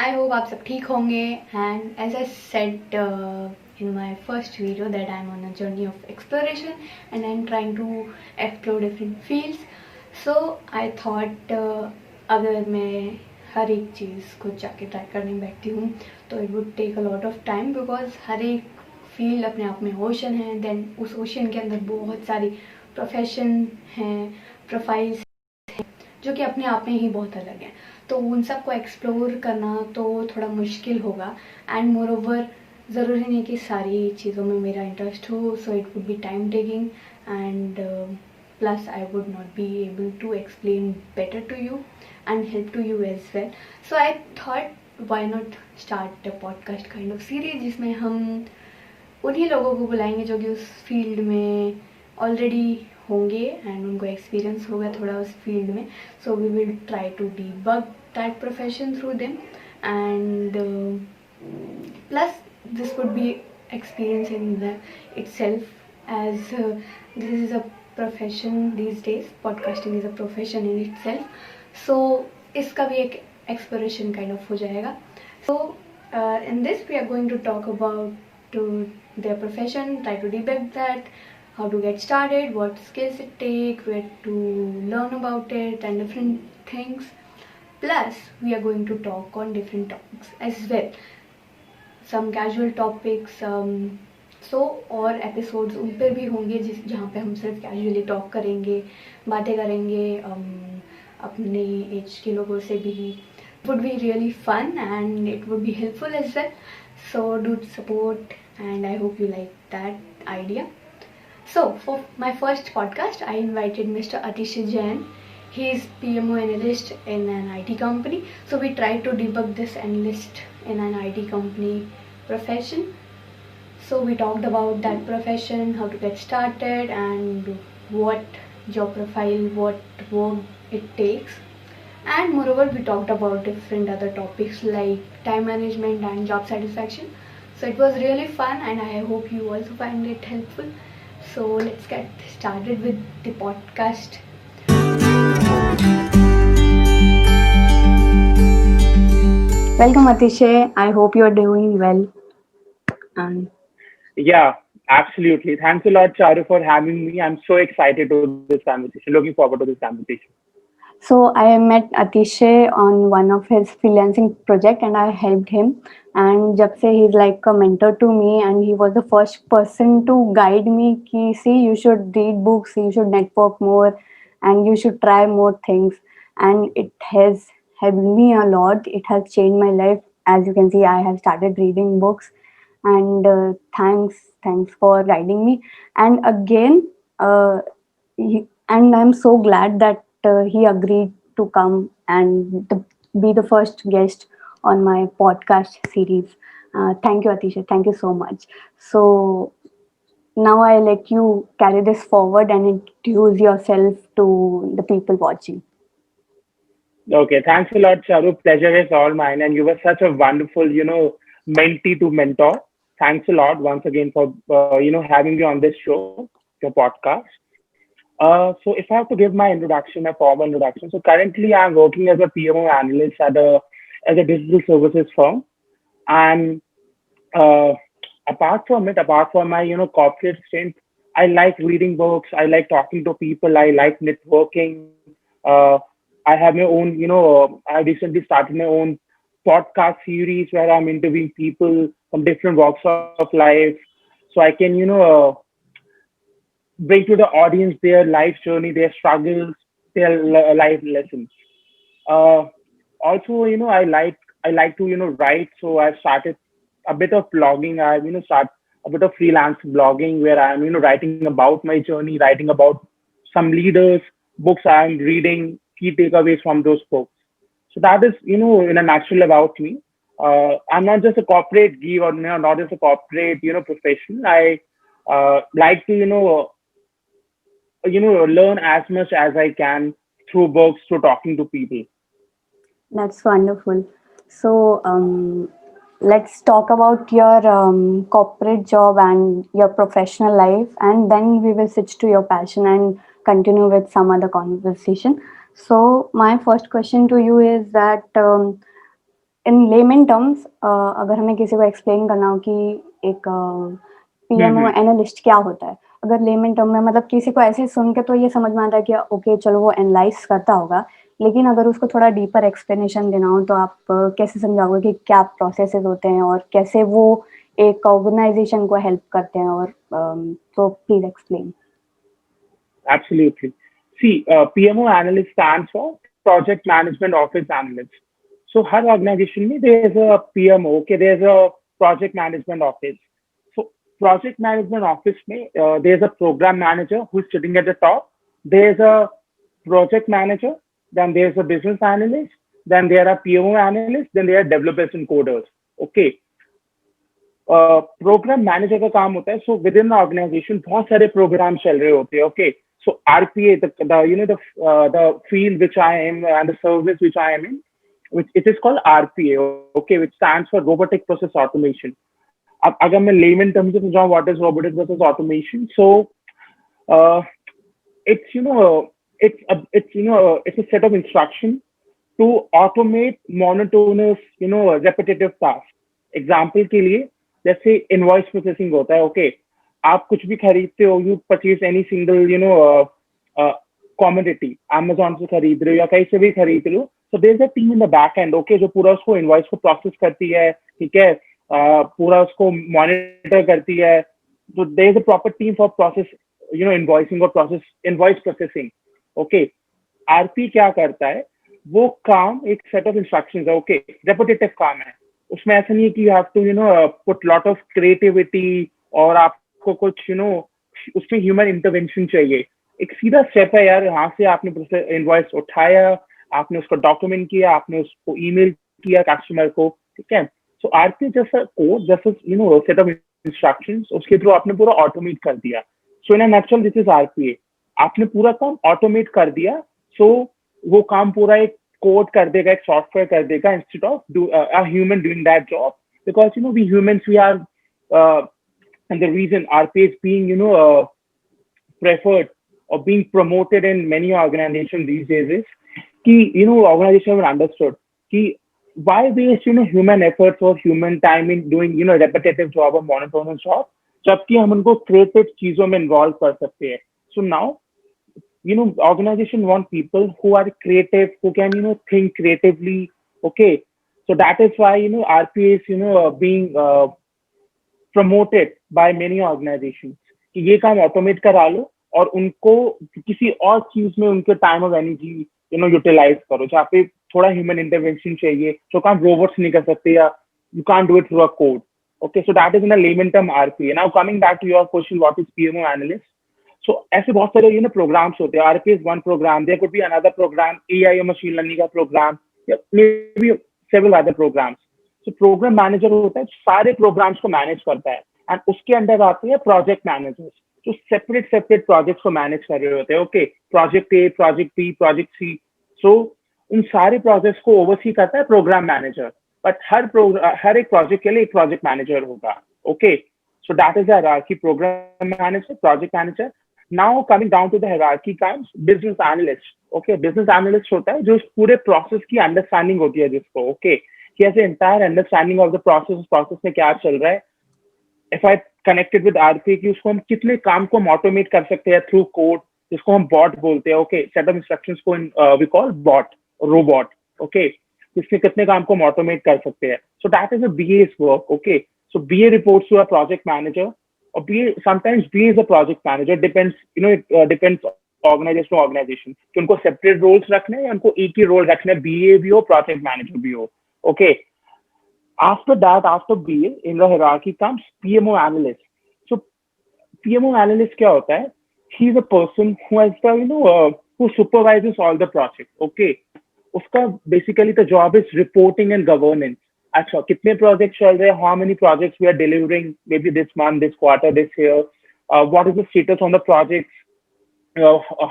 I hope आप सब ठीक होंगे. And as I said in my first video that I'm on a journey of exploration and I'm trying to explore different fields. So I thought अगर मैं हर एक चीज़ को जाके ट्राई करने बैठती हूँ तो it would take a lot of time because हर एक फील्ड अपने आप में ओशन है. देन उस ओशन के अंदर बहुत सारी प्रोफेशन हैं, प्रोफाइल्स जो कि अपने आप में ही बहुत अलग हैं. तो उन सब को एक्सप्लोर करना तो थोड़ा मुश्किल होगा. एंड मोर ओवर ज़रूरी नहीं कि सारी चीज़ों में मेरा इंटरेस्ट हो. So it would be time taking and plus I would not be able to explain better to you and help to you as well. So I thought why not start a podcast kind of series जिसमें हम उन्हीं लोगों को बुलाएंगे जो कि उस field में ऑलरेडी होंगे एंड उनको एक्सपीरियंस होगा थोड़ा उस फील्ड में. So we will try to debug that profession through them and plus this would be experience in the itself as this is a profession these days. Podcasting is a profession in itself. So इसका भी एक exploration kind of हो जाएगा. So in this we are going to talk about to their profession, try to debug that, how to get started, what skills it take, where to learn about it and different things. Plus we are going to talk on different topics as well, some casual topics. सो और episodes उन पर भी होंगे जिस जहाँ पे हम सिर्फ कैजुअली टॉक करेंगे, बातें करेंगे अपने एज के लोगों से भी. would be really fun and it would be helpful as well. So do support and I hope you like that idea. So for my first podcast I invited Mr. Atish Jain. He is PMO analyst in an IT company. So we try to debug this analyst in an IT company profession. So we talked about that profession, how to get started and what job profile, what work it takes. And moreover we talked about different other topics like time management and job satisfaction. So it was really fun and I hope you also find it helpful. So let's get started with the podcast. Welcome Atishay, I hope you are doing well. And Yeah, absolutely. Thanks a lot, Charu, for having me. I'm so excited to this conversation. Looking forward to this conversation. so I met Atishay on one of his freelancing project and I helped him. And जब से he's like a mentor to me and he was the first person to guide me कि see you should read books, you should network more and you should try more things. And it has helped me a lot. It has changed my life. As you can see, I have started reading books and thanks for guiding me. And again, and I'm so glad that he agreed to come and be the first guest on my podcast series. Thank you, Atisha. Thank you so much. So now I let you carry this forward and introduce yourself to the people watching. Okay, thanks a lot, Charu. Pleasure is all mine. And you were such a wonderful, mentee to mentor. Thanks a lot once again for, having me on this show, your podcast. So if I have to give my introduction, my formal introduction. So currently I'm working as a PMO analyst as a digital services firm. And uh, apart from my corporate stint, I like reading books. I like talking to people. I like networking. Uh, I have my own, I recently started my own podcast series where I'm interviewing people from different walks of life, so I can bring to the audience their life journey, their struggles, their life lessons. Uh, Also, I like to write, so I've started a bit of blogging. I've start a bit of freelance blogging where I'm writing about my journey, writing about some leaders, books I'm reading, key takeaways from those books. So that is in a nutshell about me. I'm not just a corporate geek or not just a corporate professional. I like to learn as much as I can through books, through talking to people. That's wonderful. So, let's talk about your corporate job and your professional life, and then we will switch to your passion and continue with some other conversation. So, my first question to you is that in lemon terms अगर हमें किसी को explain करना हो कि एक PMO analyst क्या होता है, अगर लेमन टर्म में मतलब किसी को ऐसे सुन के तो ये समझ में आता है कि ओके चलो वो एनालाइज करता होगा, लेकिन अगर उसको थोड़ा डीपर एक्सप्लेनेशन देना हो तो आप कैसे समझाओगे कि क्या प्रोसेसेस होते हैं और कैसे वो एक ऑर्गेनाइजेशन को हेल्प करते हैं? और तो please explain. Absolutely. See, PMO analyst stands for Project Management Office Analyst. So, her organization, there's a PMO, okay, there's a Project Management Office. So, Project Management Office, there's a program manager who's sitting at the top. There's a project manager, then there's a business analyst, then there are PMO analysts, then there are developers and coders. Okay. Program manager का काम होता है so within the organisation बहुत सारे program चल रहे होते हैं okay so RPA the field which I am and the service which I am in which it is called RPA, okay, which stands for Robotic Process Automation. अब अगर मैं layman terms में समझाऊं what is robotic process automation, so uh, it's it's a set of instruction to automate monotonous repetitive tasks. Example के लिए जैसे invoice processing होता है ओके आप कुछ भी खरीदते हो you purchase any single commodity Amazon से खरीद रहे हो या कहीं से भी खरीद रहे हो so there is a team in the back end okay जो पूरा उसको इनवॉइस को प्रोसेस करती है ठीक है पूरा उसको मॉनिटर करती है तो there is a proper team for process invoicing और process invoice processing okay RP क्या करता है वो काम एक सेट ऑफ इंस्ट्रक्शंस है ओके रेपिटेटिव काम है उसमें ऐसा नहीं है कि you have to put lot of creativity और आपको कुछ उसमें ह्यूमन इंटरवेंशन चाहिए एक सीधा स्टेप है यार यहाँ से आपने इनवॉइस उठाया आपने उसको डॉक्यूमेंट किया आपने उसको ईमेल किया कस्टमर को ठीक है सो आरपी जैसा कोड जैसा सेट ऑफ इंस्ट्रक्शंस उसके थ्रू आपने पूरा ऑटोमेट कर दिया so in natural this is RPA आपने पूरा काम ऑटोमेट कर दिया सो वो काम पूरा एक कोड कर देगा एक सॉफ्टवेयर कर देगा instead of a human doing that job because we humans we are and the reason RPA is being preferred or being promoted in many organizations these days is कि organization have understood कि why waste human efforts or human time in doing repetitive job or monotonous job जबकि हम उनको creative चीजों में involve कर सकते हैं so now organization want people who are creative who can think creatively okay so that is why RPA is being promoted by many organizations कि ये काम ऑटोमेट करा लो और उनको किसी और चीज में उनके टाइम ऑफ एनर्जी यूटिलाइज करो जहाँ पे थोड़ा ह्यूमन इंटरवेंशन चाहिए जो काम रोबोट्स नहीं कर सकते या you can't do it through a code okay so that is in a layman term RPA now coming back to your question what is PMO analyst so ऐसे बहुत सारे programs होते हैं RPA is one program there could be another program AI or machine learning का program maybe several other programs so program manager होता है सारे programs को manage करता है and उसके अंदर आते हैं project managers जो separate projects को manage कर रहे होते हैं okay project A project B project C so उन सारे projects को oversee करता है program manager but हर एक project के लिए एक project manager होगा okay so that is the hierarchy program manager project manager now coming down to the hierarchy comes business analyst okay business analyst होता है जो इस पूरे process की understanding होती है जिसको okay he has an entire understanding of the process में क्या चल रहा है if I connected with RPA कि उसको हम कितने काम को automate कर सकते हैं through code जिसको हम bot बोलते हैं okay set of instructions को we call bot robot okay इसमें कितने काम को automate कर सकते हैं so that is a BA's work okay so BA reports to a project manager or BA sometimes BA is a project manager depends it depends organization to organization कि उनको separate roles रखने हैं या उनको एक ही role रखना है BA भी हो project manager भी हो okay after that after BA in the hierarchy comes PMO analyst so PMO analyst क्या होता है he is a person who has the who supervises all the projects okay उसका basically the job is reporting and governance अच्छा कितने projects चल रहे हैं how many projects we are delivering maybe this month this quarter this year what is the status on the projects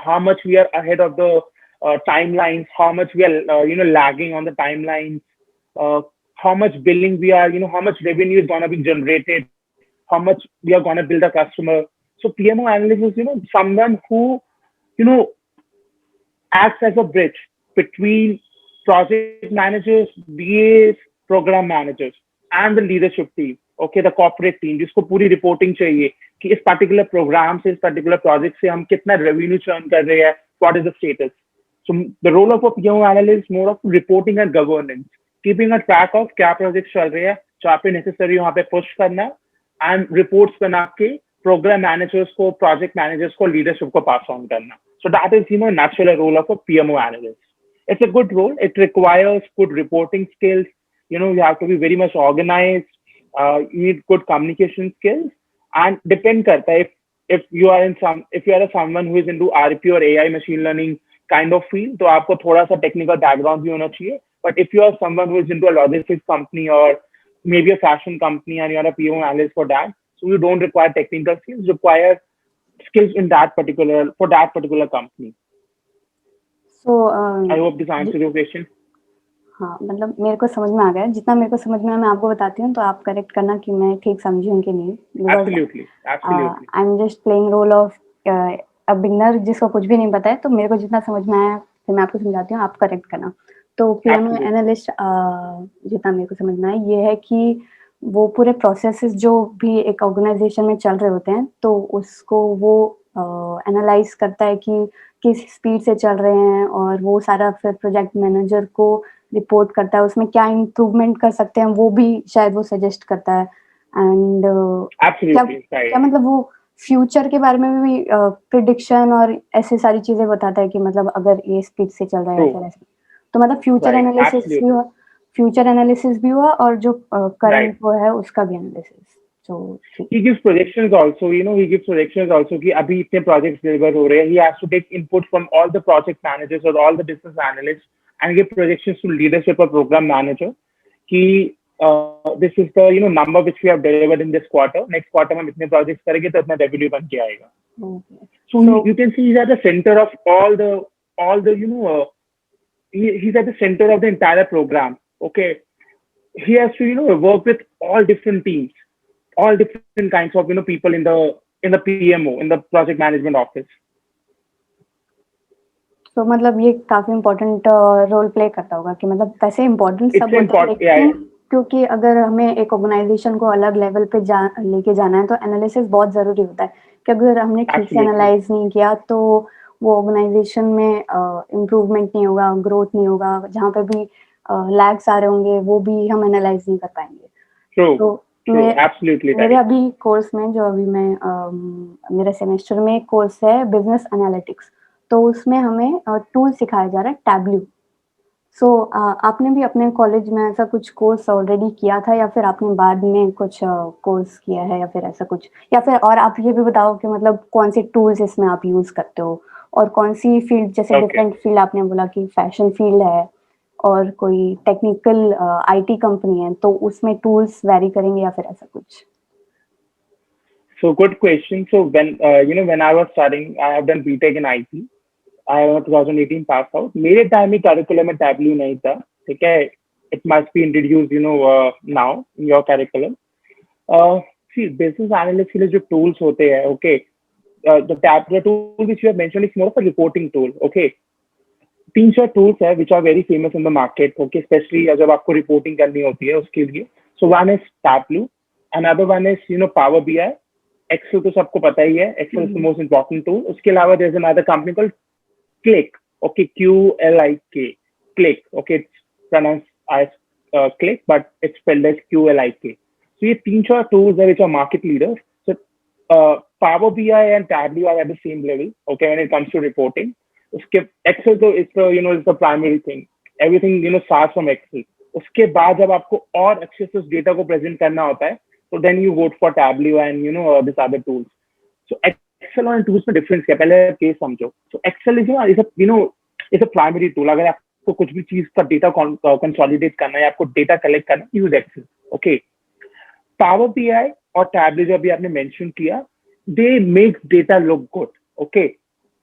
how much we are ahead of the timelines how much we are lagging on the timelines how much billing we are how much revenue is going to be generated how much we are going to build a customer so PMO analyst is someone who acts as a bridge between project managers, BAs, program managers and the leadership team, okay, the corporate team, जिसको पूरी reporting चाहिए कि इस particular program से, इस particular project से हम कितना revenue churn कर रहे हैं, what is the status. So the role of a PMO analyst is more of reporting and governance, keeping a track of क्या projects चल रहे हैं, जहाँ पे necessary वहाँ पे push करना, and reports बना के program managers को, project managers को, leadership को pass on करना. So that is, natural role of a PMO analyst. It's a good role. It requires good reporting skills. You have to be very much organized. You need good communication skills, and depend karta hai if you are someone who is into RP or AI machine learning kind of field, तो आपको थोड़ा सा technical background भी होना चाहिए. But if you are someone who is into a logistics company or maybe a fashion company and you are a PMO analyst for that, so you don't require technical skills. You require skills in that particular company. So I hope this answers your question. हाँ, मतलब मेरे को समझ में आ गया, जितना मेरे को समझ में आया मैं आपको बताती हूँ, तो आप करेक्ट करना कि मैं ठीक समझी हूँ कि नहीं. Absolutely. I am just playing role of a beginner जिसको कुछ भी नहीं पता है, तो मेरे को जितना समझ में आया फिर मैं आपको समझाती हूँ, आप करेक्ट करना. तो PMO एनालिस्ट जितना मेरे को समझ में आया ये है कि वो पूरे प्रोसेसेस जो भी एक ऑर्गेनाइजेशन में चल रहे होते हैं, तो उसको वो एनालाइज करता है कि किस स्पीड से चल रहे हैं, और वो सारा फिर प्रोजेक्ट मैनेजर को रिपोर्ट करता है, उसमें क्या इम्प्रूवमेंट कर सकते हैं वो भी शायद वो सजेस्ट करता है. एंड क्या मतलब वो फ्यूचर के बारे में भी प्रिडिक्शन और ऐसे सारी चीजें बताता है कि मतलब अगर ये स्पीड से चल रहा है फिर ऐसे, तो मतलब फ्यूचर एनालिसिस भी हुआ और जो करंट वो है उसका भी analysis. So he gives projections also, कि अभी इतने projects deliver हो रहे हैं. He has to take input from all the project managers or all the business analysts and give projections to leadership or program manager कि this is the number which we have delivered in this quarter. Next quarter में हम इतने projects करेंगे तो इतना revenue बन के आएगा. So you can see he's at the center of all the he's at the center of the entire program. Okay, he has to work with all different teams, all different kinds of people in the PMO, in the project management office. तो मतलब ये काफी important role play करता होगा कि मतलब वैसे important सब होता है, लेकिन क्योंकि अगर हमें एक ऑर्गेनाइजेशन को अलग लेवल पे लेके जाना है तो एनालिसिस बहुत जरूरी होता है कि अगर हमने ठीक से एनालाइज नहीं किया तो वो ऑर्गेनाइजेशन में इम्प्रूवमेंट नहीं होगा, ग्रोथ नहीं होगा, जहाँ पे भी लैग्स आ रहे होंगे वो भी हम एनालाइज नहीं कर पाएंगे. तो मेरे अभी कोर्स में जो अभी मैं मेरे सेमेस्टर में कोर्स है बिजनेस एनालिटिक्स, तो उसमें हमें टूल सिखाया जा रहा है टैबल्यू. सो आपने भी अपने कॉलेज में ऐसा कुछ कोर्स ऑलरेडी किया था या फिर आपने बाद में कुछ कोर्स किया है या फिर ऐसा कुछ, या फिर और आप ये भी बताओ कि मतलब कौन से टूल्स इसमें आप यूज करते हो और कौन सी फील्ड, जैसे डिफरेंट फील्ड आपने बोला कि फैशन फील्ड है और कोई टेक्निकल IT कंपनी है, तो उसमें टूल्स वेरी करेंगे या फिर ऐसा कुछ. So good question. So when I was studying, I have done BTech in IT. I am 2018 pass out. मेरे टाइम में curriculum में Tableau नहीं था, ठीक है. It must be introduced now in your curriculum. See, business analyst के लिए जो tools होते हैं, okay, the tool which you have mentioned is more of a reporting tool, okay. 3-4 tools है which are very famous in the market, okay, especially जब आपको reporting करनी होती है उसके लिए. So one is Tableau, another one is Power BI. Excel तो सबको पता ही है, Excel is the most important tool. उसके अलावा there's another company called Qlik, okay, QLIK, Qlik, okay, it's pronounced as Qlik, but it's spelled as QLIK. So ये 3-4 tools है which are market leaders. So Power BI and Tableau are at the same level, okay, when it comes to reporting. उसके Excel तो it's the primary thing. Everything starts from Excel. उसके बाद जब आपको और अच्छे से उस डेटा को प्रेजेंट करना होता है, so then you vote for Tableau and this other tools. So Excel और tools में difference क्या, पहले केस समझो. So Excel is a primary tool. अगर आपको कुछ भी चीज का डेटा consolidate करना है, आपको डेटा कलेक्ट करना है, use Excel, okay. Power BI और Tableau जो अभी आपने mention किया, they make data look good, okay.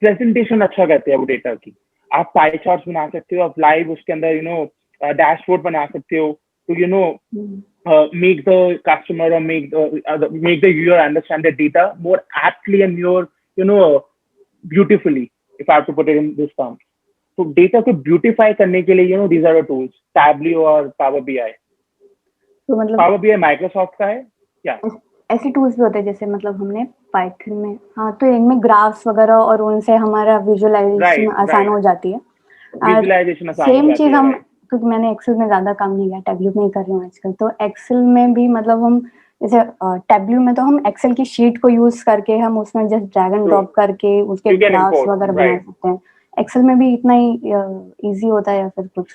Presentation अच्छा करते हैं वो डेटा की. आप पाई चार्ट्स बना सकते हो, आप लाइव उसके अंदर डैशबोर्ड बना सकते हो, तो make the customer or make the viewer understand the data more aptly and more beautifully, if I have to put it in this term. तो डेटा को ब्यूटिफाई करने के लिए these are the tools, Tableau और Power BI. तो मतलब power BI Microsoft का है क्या? ऐसे टूल्स भी होते हैं जैसे मतलब हमने पाइथन में, हाँ, तो इनमें ग्राफ्स वगैरह और उनसे हमारा विजुअलाइजेशन आसान हो जाती है। विजुअलाइजेशन आसान हो सेम जाती चीज है, हम, right. क्योंकि मैंने एक्सेल में ज्यादा काम नहीं किया, टैब्ल्यू में ही कर रही हूँ आजकल, तो एक्सेल में भी मतलब हम जैसे टैब्ल्यू में तो हम एक्सेल की शीट को यूज करके हम उसमें जस्ट ड्रैग एंड ड्रॉप करके उसके You can ग्राफ्स import, वगैरह बना right. सकते हैं। एक्सेल में भी इतना ही इजी होता है या फिर कुछ?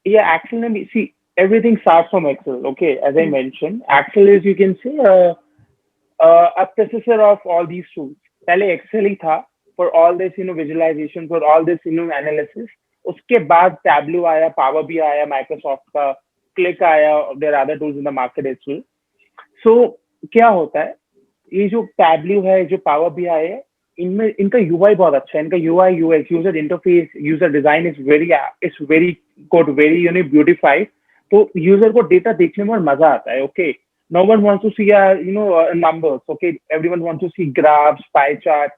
Yeah, Excel, see, everything starts from Excel. Okay, as I mentioned, Excel is, you can say, a processor of all these tools. पहले Excel ही था for all this, visualization, for all this, analysis. उसके बाद Tableau आया, Power BI आया, Microsoft का Click आया, there are other tools in the market as well. So क्या होता है, ये जो Tableau है, जो Power BI है, इनमें इनका UI बहुत अच्छा है, इनका UI UX user interface user design is very good, very beautified. तो यूजर को डेटा देखने में और मजा आता है। Okay, no one wants to see numbers. Okay, everyone wants to see graphs, pie chart.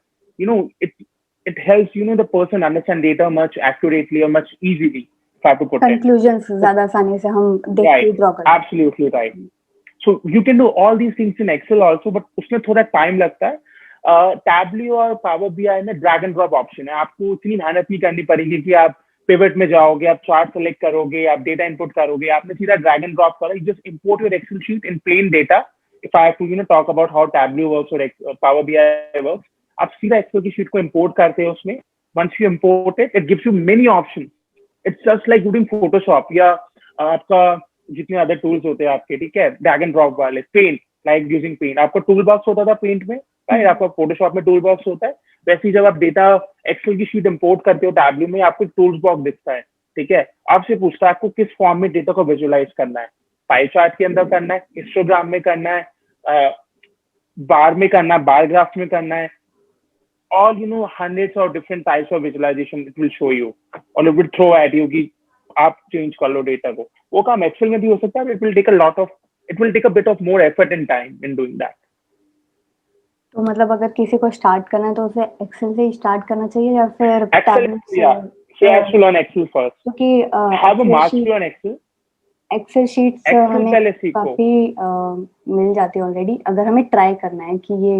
It helps the person understand data much accurately or much easily, if I have to put it. Conclusions ज्यादा आसानी से हम देख के Right, draw कर। absolutely right. So you can do all these things in Excel also, but उसमें थोड़ा time लगता है। टैबली और पावर बीआई में ड्रैग एंड ड्रॉप ऑप्शन है, आपको उतनी मेहनत नहीं करनी पड़ेगी कि आप पिवट में जाओगे, आप चार्ट सेलेक्ट करोगे, आप डेटा इनपुट करोगे, आपने सीधा ड्रैग एंड ड्रॉप करा, you just import your Excel sheet in plain data. If I have to talk about how Tableau works और पावर बीआई वर्क्स, आप सीधा एक्सेल की शीट को इंपोर्ट करते हो उसमें। Once you import it gives you many option. It's just like using Photoshop या आपका जितने अदर टूल्स होते हैं आपके, ठीक है, ड्रैग एंड ड्रॉप वाले, पेंट, लाइक यूजिंग पेंट, आपका टूल बॉक्स होता था पेंट में, राइट, आपका फोटोशॉप में टूल बॉक्स होता है, वैसे ही जब आप डेटा एक्सेल की शीट इंपोर्ट करते हो टैबलू में, आपको टूल्स बॉक्स दिखता है, ठीक है। आपसे पूछता है आपको किस फॉर्म में डेटा को विजुअलाइज करना है, पाई चार्ट के अंदर करना है, हिस्टोग्राम में करना है, बार में करना है, बार ग्राफ में करना है, all hundreds of different types of visualization it will show you, और it will throw at you कि आप चेंज कर लो डेटा को। वो काम एक्सेल में भी हो सकता है, it will take a bit of more effort and time in doing that. तो मतलब अगर किसी को स्टार्ट करना है तो उसे एक्सेल से ही स्टार्ट करना चाहिए या फिर टैबलेट से? Yeah, he has to learn Excel first. क्योंकि have a mastery on Excel. Excel sheets हमें काफी मिल जाती है ऑलरेडी। अगर हमें ट्राई करना है कि ये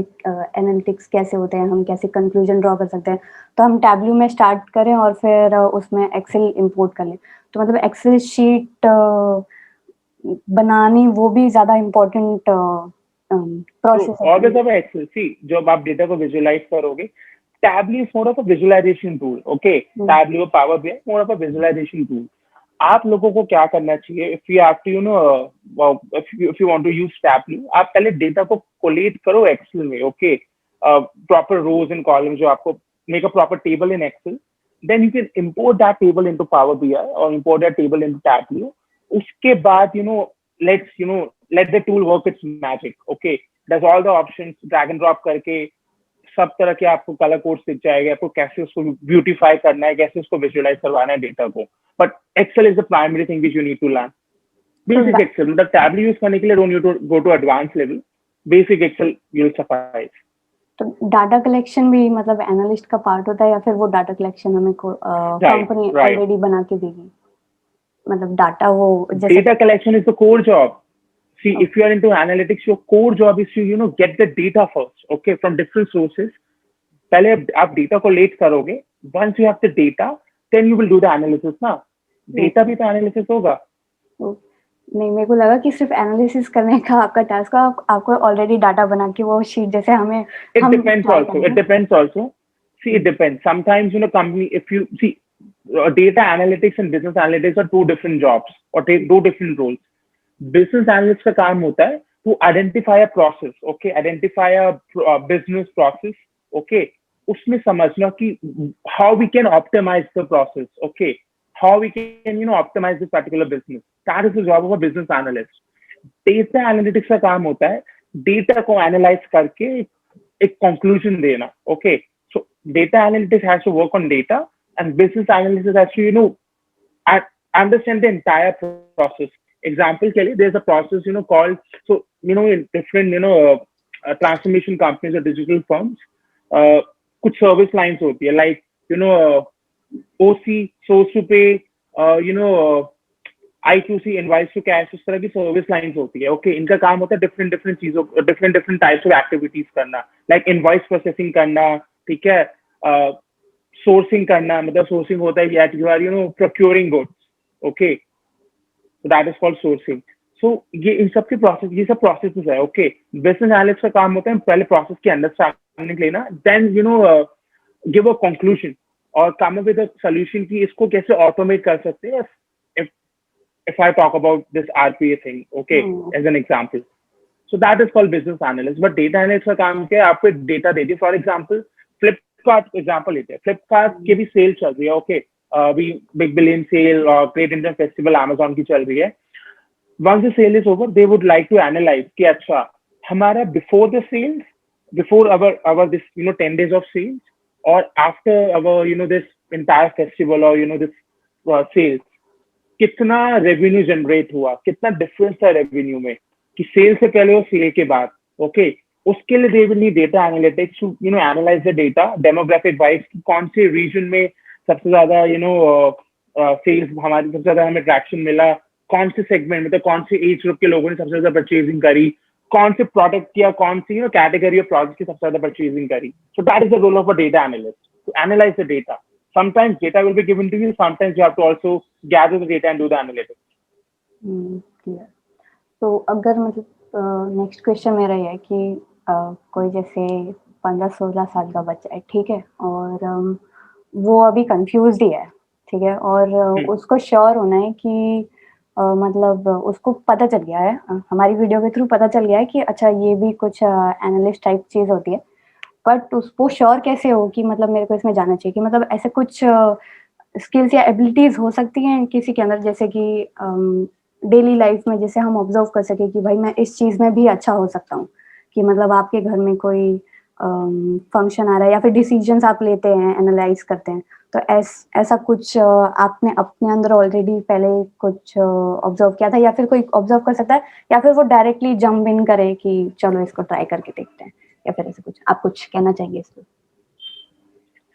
एनालिटिक्स कैसे होते हैं, हम कैसे कंक्लूजन ड्रॉ कर सकते हैं, तो हम टैबलू में स्टार्ट करें और फिर उसमें एक्सेल इंपोर्ट कर लें। तो मतलब एक्सेल शीट बनानी वो भी ज्यादा इम्पोर्टेंट प्रोसेस है। Always have Excel. सी, जब आप डेटा को विजुअलाइज करोगे, Tableau is more of a visualization tool. Okay, Tableau और Power BI more of a visualization tool. आप लोगों को क्या करना चाहिए, if you have to if you want to use Tableau, आप पहले डेटा को कोलेट करो एक्सेल में। Okay, proper rows and column, जो आपको make a proper table in Excel, then you can import that table into Power BI और import that table into Tableau. उसके बाद let the tool work its magic. Okay, does all the options, drag and drop करके सब तरह के आपको colour codes दिख जाएगा, आपको कैसे उसको ब्यूटीफाई करना है, कैसे उसको विजुअलाइज करवाना है डेटा को। But Excel is the primary thing which you need to learn. Basic Excel, मतलब टैबलू यूज करने के लिए don't need to go to advance level, basic Excel will suffice. तो डाटा कलेक्शन भी मतलब एनालिस्ट का पार्ट होता है या फिर वो डाटा कलेक्शन हमें कंपनी ऑलरेडी बना के देगी? मतलब डाटा वो data collection is the core job. See, if you are into analytics, your core job is to get the data first, okay, from different sources. पहले आप data collect करोगे, once you have the data, then you will do the analysis ना। data भी तो analysis होगा। नहीं, मेरे को लगा कि सिर्फ एनालिसिस करने का आपका टास्क है, आपको ऑलरेडी डाटा बना के वो शीट जैसे हमें it depends also. See, it depends. Sometimes company, if you see, data analytics and business analytics are two different jobs or two different roles. Business analyst का काम होता है to identify a process, okay, identify a business process, okay, उसमें समझना कि how we can optimize the process, okay, how we can optimize this particular business. That is the job of a business analyst. Data analytics का काम होता है data को analyze करके एक conclusion देना, okay. So data analytics has to work on data and business analysis has to understand the entire process. Example के लिए, there's a process called, so in different transformation companies or digital firms, कुछ service lines होती है, like OC, source to pay, I2C, invoice to cash, इस तरह की service lines होती है। ओके, इनका काम होता है डिफरेंट डिफरेंट चीजों, different different types of activities करना, लाइक इनवाइस प्रोसेसिंग करना, ठीक है, सोर्सिंग करना, मतलब सोर्सिंग होता है you are procuring goods, okay, so that is called sourcing. So ये इन सब के प्रोसेस, ये सब प्रोसेसेस है। ओके, बिजनेस एनालिस्ट का काम होता है पहले प्रोसेस की अंडरस्टैंडिंग लेना, देन गिव अ कंक्लूजन और come up with a solution कि इसको कैसे ऑटोमेट कर सकते हैं। if I talk about this RPA thing, okay, as an example. So that is called business analyst. But data analyst का काम क्या है, आपको एक data they the. For example Flipkart example लेते हैं, फ्लिपकार्ट की भी सेल चल रही है, ओके, अभी बिग बिलियन सेल और ग्रेट इंडियन फेस्टिवल अमेजोन की चल रही है। once the sale is over, they would like to analyze कि अच्छा हमारा before the sales, before our this 10 days of sales, or after our this entire festival or this sales, कितना revenue generate हुआ, कितना डिफरेंस था revenue में कि cell से पहले और सेल के बाद। ओके, उसके लिए they will need data analytics to analyse the data demographic wise, कौन से रीजन में सबसे ज्यादा सेल्स हमारी सबसे ज्यादा हमें ट्रैक्शन मिला, कौन से सेगमेंट में, तो कौन से एज ग्रुप के लोगों ने सबसे ज्यादा परचेजिंग करी, कौन से प्रोडक्ट या कौन सी कैटेगरी ऑफ प्रोडक्ट की सबसे ज्यादा परचेजिंग करी। So that is the role of a data analyst, to analyse the data. Sometimes data will be given to you, sometimes you have to also gather the data and do the analytics. Clear. तो अगर मतलब next question मेरा ये है कि कोई जैसे 15-16 साल का बच्चा है, ठीक है, और वो अभी कंफ्यूज्ड ही है, ठीक है, और उसको श्योर होना है कि मतलब उसको पता चल गया है, हमारी वीडियो के थ्रू पता चल गया है कि अच्छा ये भी कुछ एनालिस्ट टाइप चीज होती है, बट उसको श्योर कैसे हो कि मतलब मेरे को इसमें जाना चाहिए, कि मतलब ऐसे कुछ स्किल्स या एबिलिटीज हो सकती हैं किसी के अंदर, जैसे कि डेली लाइफ में जैसे हम ऑब्जर्व कर सके कि भाई मैं इस चीज में भी अच्छा हो सकता हूँ, कि मतलब आपके घर में कोई फंक्शन आ रहा है या फिर डिसीजंस आप लेते हैं, एनालाइज करते हैं, तो ऐसा कुछ आपने अपने अंदर ऑलरेडी पहले कुछ ऑब्जर्व किया था, या फिर कोई ऑब्जर्व कर सकता है, या फिर वो डायरेक्टली जंप इन करे कि चलो इसको ट्राई करके देखते हैं, या फिर ऐसे कुछ आप कुछ कहना चाहेंगे इसको?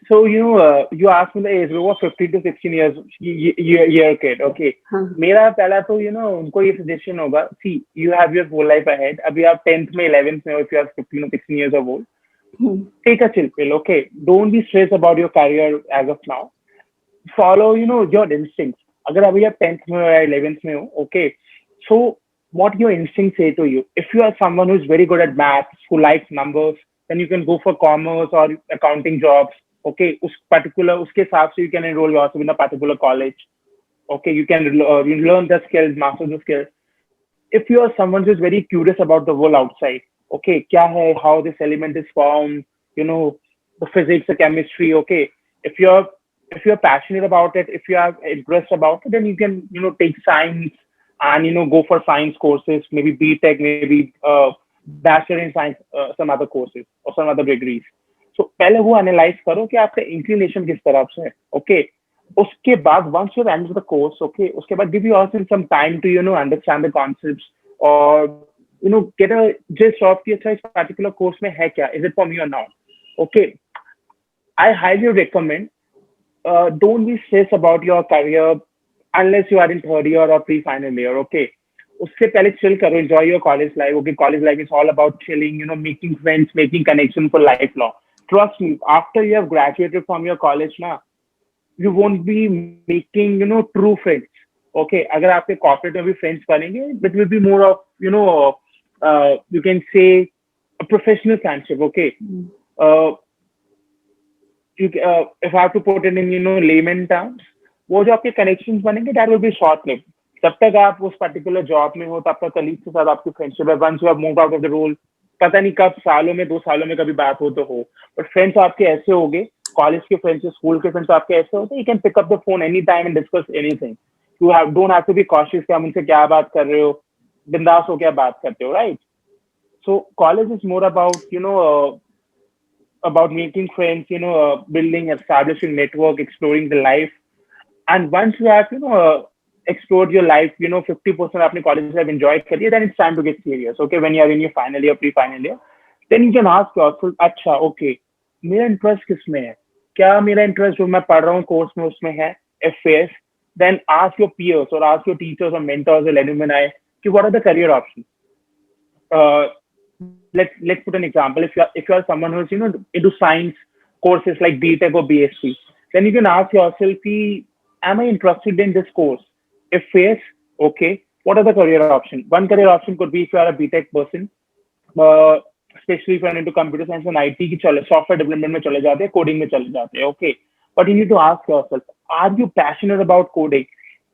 So you asked me the age group of 15 to 16 year kid, okay. मेरा पहला तो उनको ये suggestion होगा, see you have your whole life ahead, अभी आप 10th में 11th में, if you are 15 or 16 years of old, take a chill pill, okay, don't be stressed about your career as of now, follow your instincts। अगर अभी आप 10th में या 11th में हो, okay, so what your instincts say to you, if you are someone who is very good at maths, who likes numbers, then you can go for commerce or accounting jobs, okay, उसके हिसाब से you can enroll yourself in a particular college, okay, you can you learn the skills, master the skills। if you are someone who is very curious about the world outside, okay, क्या है, how this element is formed, the physics, the chemistry, okay, if you're passionate about it, if you are interest about it, then you can take science and go for science courses, maybe BTech, maybe bachelor in science, some other courses or some other degrees। so पहले वो analyse करो कि आपका inclination किस तरफ से है, okay, उसके बाद once you end the course, okay, उसके बाद give yourself some time to understand the concepts or get a gist of कि अच्छा इस particular course में है क्या, is it for me or not, okay। I highly recommend don't be stressed about your career unless you are in third year or pre-final year, okay। उससे पहले chill करो, enjoy your college life, okay। college life is all about chilling, making friends, making connection for lifelong। trust me, after you have graduated from your college now, you won't be making true friends, okay। अगर आपके corporate में भी friends बनेंगे, it will be more of you can say a professional friendship, okay। if I have to put it in layman terms, वो जो आपके connections बनेंगे, that will be short lived। जब तक आप उस particular job में हो, तो आपका colleague के साथ आपकी friendship है, once you have moved out of the role, पता नहीं कब, सालों में, 2 सालों में कभी बात हो तो हो, but friends आपके ऐसे होंगे, कॉलेज के फ्रेंड्स, स्कूल के फ्रेंड्स आपके ऐसे होते हैं, you can pick up the phone anytime and discuss anything। you don't have to be cautious कि आप उनसे क्या बात कर रहे हो, बिंदास हो क्या बात करते हो, right। so college is more about about making friends, building, establishing network, exploring the life। and once you have explored your life, 50% आपने college life enjoyed करिए, then it's time to get serious, okay। when you are in your final year, pre-final year, then you can ask yourself, अच्छा okay, मेरा interest किस में है, क्या मेरा interest जो मैं पढ़ रहा हूँ कोर्स में उसमें है, FAS, then ask your peers or ask your teachers or mentors or alumni, what are the career options? Uh, let's put an example. If you are someone who's into science courses like BTech or BSc, then you can ask yourself, am I interested in this course? If yes, okay, what are the career options? One career option could be if you are a BTech person, uh, especially if you're into computer science and IT की चले software development में चले जाते हैं, coding में चले जाते हैं, okay. But you need to ask yourself, are you passionate about coding?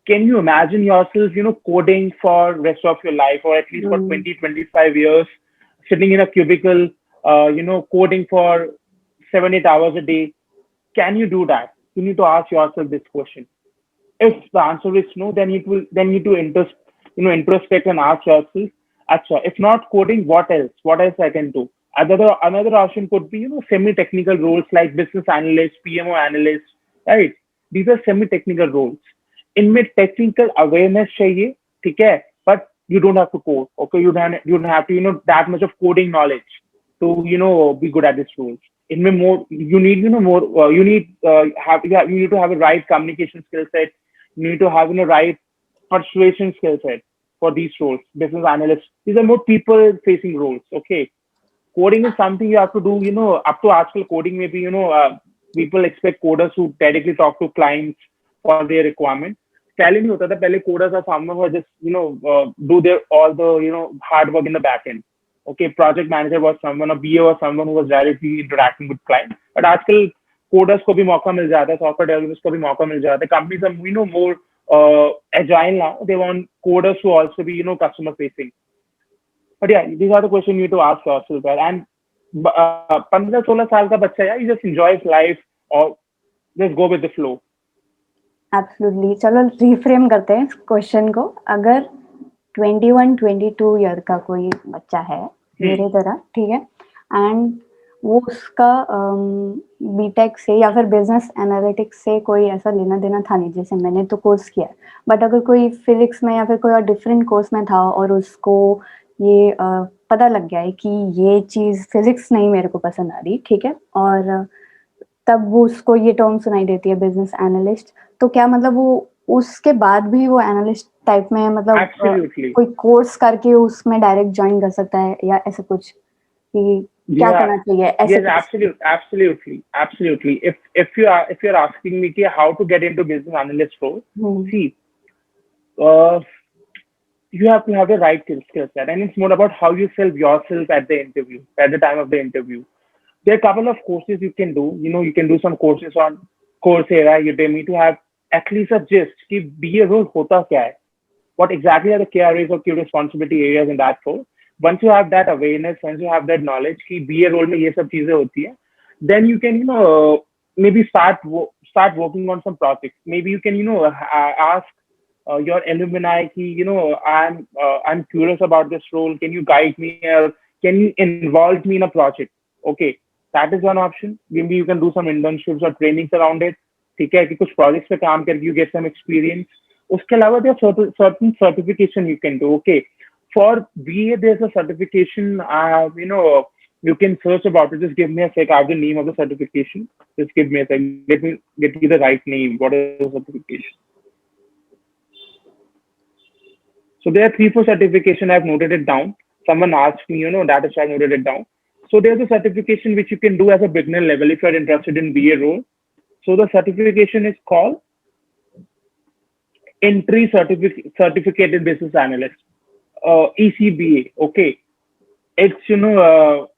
Can you imagine yourself, coding for rest of your life or at least for 20, 25 years, sitting in a cubicle, coding for 7, 8 hours a day? Can you do that? You need to ask yourself this question. If the answer is no, then you need to introspect and ask yourself, Acha, if not coding, what else? What else I can do? Another option could be, semi-technical roles like business analyst, PMO analyst, right? These are semi-technical roles. इनमें technical awareness चाहिए, ठीक है? But you don't have to code, okay? You don't have to, that much of coding knowledge to, be good at these roles. इनमें more, you need, more, you need to have a right communication skill set. You need to have, right persuasion skill set for these roles. Business analysts, these are more people facing roles, okay? Coding is something you have to do, up to आजकल coding maybe, people expect coders who directly talk to clients for their requirement. पहले नहीं होता था, पहले coders are someone who just, do their all the, hard work in the back end. Okay, project manager was someone, a BA was someone who was directly interacting with clients. But आजकल coders को भी मौका मिल जाता है, software developers को भी मौका मिल जाता है. Companies are, more agile now. They want coders to also be, customer facing. But yeah, these are the questions you need to ask yourself. And 15-16 साल का बच्चा, yeah, he just enjoys life or just go with the flow. Absolutely. चलो reframe करते हैं इस question को. अगर 21-22 year का कोई बच्चा है मेरे तरह, ठीक है, एंड वो उसका बीटेक से या फिर बिजनेस एनालिटिक्स से कोई ऐसा लेना देना था नहीं, जैसे मैंने तो कोर्स किया, बट अगर कोई फिजिक्स में या फिर कोई और डिफरेंट कोर्स में था और उसको ये पता लग गया है कि ये चीज़ फिजिक्स नहीं मेरे को पसंद आ रही, ठीक है, और तब वो उसको ये टर्म सुनाई देती है बिजनेस एनालिस्ट, तो क्या मतलब वो उसके बाद भी वो एनालिस्ट टाइप में मतलब कोई कोर्स करके उसमें डायरेक्ट ज्वाइन कर सकता है या ऐसा कुछ, कि क्या करना चाहिए ऐसे? Yes, absolutely. If you're asking me how to get into business analyst role, see, you have to have the right skill set, and it's more about how you sell yourself at the time of the interview. There are a couple of courses you can do. You can do some courses on Coursera, Udemy to have at least a gist कि BA role होता क्या है, what exactly are the key areas or key responsibility areas in that role. Once you have that awareness, once you have that knowledge कि BA role में ये सब चीजें होती है, then you can maybe start working on some projects. Maybe you can ask your alumni कि I'm curious about this role. Can you guide me or can you involve me in a project? Okay, that is one option. Maybe you can do some internships or trainings around it. ठीक है कि कुछ projects पे काम करके you get some experience. उसके अलावा there are certain certification you can do. Okay, for BA there's a certification. You can search about it. Just give me a sec. I have the name of the certification. Just give me a sec. Let me get you the right name. What is the certification? So there are 3-4 certification. I've noted it down. Someone asked me, that is why I noted it down. So there's a certification which you can do as a beginner level if you're interested in BA role. So the certification is called Entry Certificated Business Analyst, ECBA. Okay, it's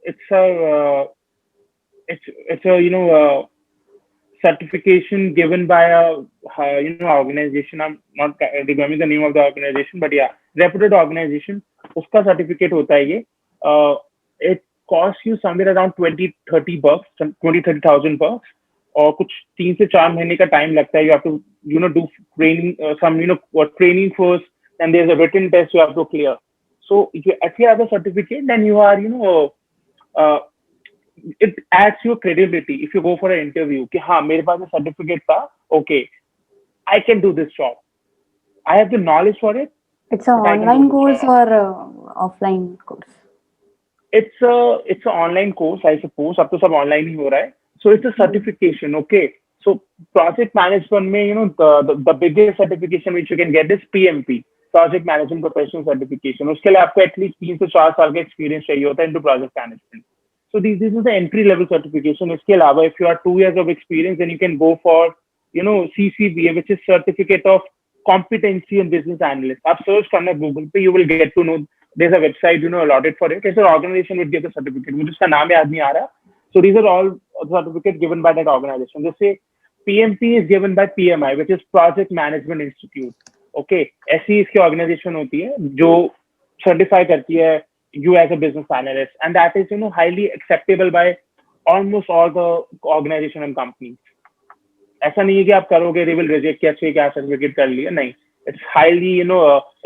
it's a certification given by a organization. I'm not remembering the name of the organization, but yeah, reputed organization. उसका certificate होता है ये. It costs you somewhere around $20,000-30,000 $20,000-30,000 और कुछ 3 से 4 महीने का time लगता है. You have to do training, some training first, and there's a written test you have to clear. So if you have a certificate, then you are it adds your credibility if you go for an interview कि हाँ मेरे पास certificate था, okay, I can do this job. I have the knowledge for it. It's an online course or offline course? It's an online course, I suppose. अब तो सब online ही हो रहा है. So it's a certification, okay. So project management में the biggest certification which you can get is PMP, Project Management Professional Certification. उसके लिए आपको एटलीस्ट 3 से 4 साल का एक्सपीरियंस चाहिए होता है into project management. So this is the entry level certification. इसके अलावा if you are 2 years of experience, then you can go for CCBA, which is Certificate of Competency and Business Analyst. आप search करना Google पे, you will get to know there's a website allotted for it. It's an organization which gives a certificate. मुझे उसका नाम याद नहीं आ रहा. So these are all certificates given by that organization. जैसे PMP is given by PMI, which is Project Management Institute. Okay, ऐसी इसकी organization होती है जो certify करती है you as a business analyst, and that is highly acceptable by almost all the organization and companies. ऐसा नहीं है कि आप करोगे they will reject कि अच्छे क्या certificate कर लिया, नहीं. It's highly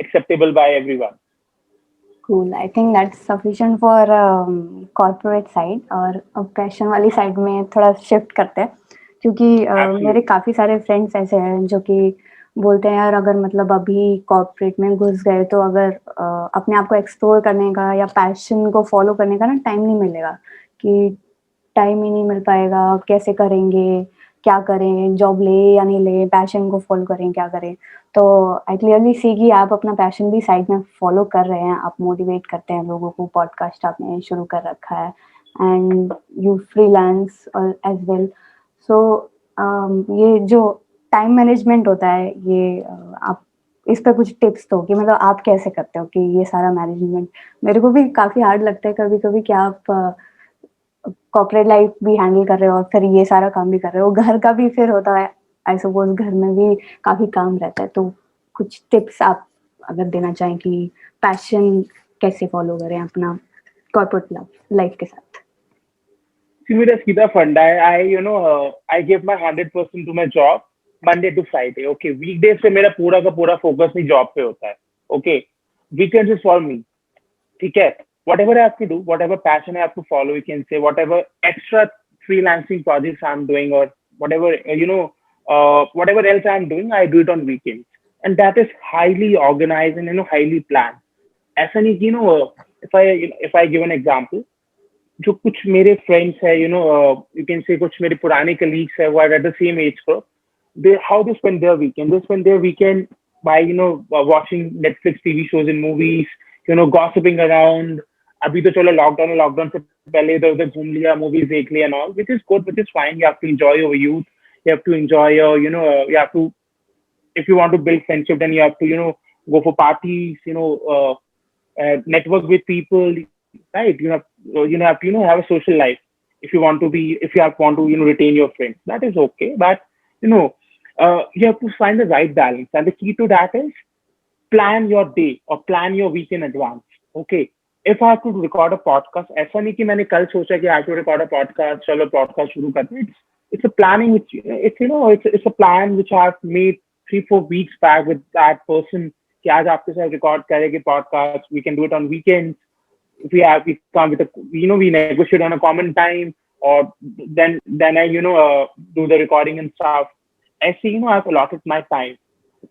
acceptable by everyone. Cool. I think that's sufficient for corporate side. और अब पैशन वाली साइड में थोड़ा शिफ्ट करते हैं, क्योंकि मेरे काफ़ी सारे फ्रेंड्स ऐसे हैं जो कि बोलते हैं यार अगर मतलब अभी कॉर्पोरेट में घुस गए तो अगर अपने आप को एक्सप्लोर करने का या पैशन को फॉलो करने का ना टाइम नहीं मिलेगा, कि टाइम ही नहीं मिल पाएगा, कैसे करेंगे, क्या करें, जॉब ले या नहीं ले, पैशन को फॉलो करें क्या करें. तो आई क्लियरली सी कि आप अपना पैशन भी साइड में फॉलो कर रहे हैं, आप मोटिवेट करते हैं लोगों को, पॉडकास्ट आपने शुरू कर रखा है and you freelance as well. So ये जो टाइम मैनेजमेंट होता है ये आप इस पे कुछ टिप्स दो कि मतलब आप कैसे करते हो कि ये सारा मैनेजमेंट. मेरे को भी काफ़ी हार्ड लगता है कभी कभी कि आप कॉर्पोरेट लाइफ भी हैंडल कर रहे हो और फिर ये सारा काम भी कर रहे हो, घर का भी फिर होता है, आई सपोज घर में भी काफ़ी काम रहता है. तो कुछ टिप्स आप अगर देना चाहें कि पैशन कैसे फॉलो करें अपना कॉर्पोरेट लाइफ के साथ. मेरा सीधा फंडा है. I give my 100% to my job Monday to Friday. Okay, weekdays पे मेरा पूरा का पूरा फोकस नहीं जॉब पे होता है. Okay, weekends is for me. ठीक है, whatever I have to do, whatever passion I have to follow, you can say whatever extra freelancing projects I'm doing or whatever whatever else I'm doing, I do it on weekends, and that is highly organized and highly planned. ऐसा नहीं कि if I give an example, जो कुछ मेरे friends है you can say कुछ मेरे पुराने colleagues है who are at the same age group, how they spend their weekend by watching Netflix TV shows and movies, gossiping around. अभी तो चलो लॉकडाउन से पहले इधर उधर घूम लिया, मूवीज देख लिया and all, which is good, which is fine. You have to enjoy your youth, you have to enjoy your you have to, if you want to build friendship, then you have to go for parties, network with people, right? You have to have a social life if you want to retain your friends. That is okay, but you have to find the right balance, and the key to that is plan your day or plan your week in advance. Okay, if I have to record a podcast, ऐसा नहीं कि मैंने कल सोचा कि I have to record a podcast, चलो podcast शुरू करते हैं. It's a planning which it's a plan which I have made 3-4 weeks back with that person कि आज आपके साथ record करेंगे podcast. We can do it on weekends. If we come with we negotiate on a common time, or then I do the recording and stuff. Actually, I have allotted my time.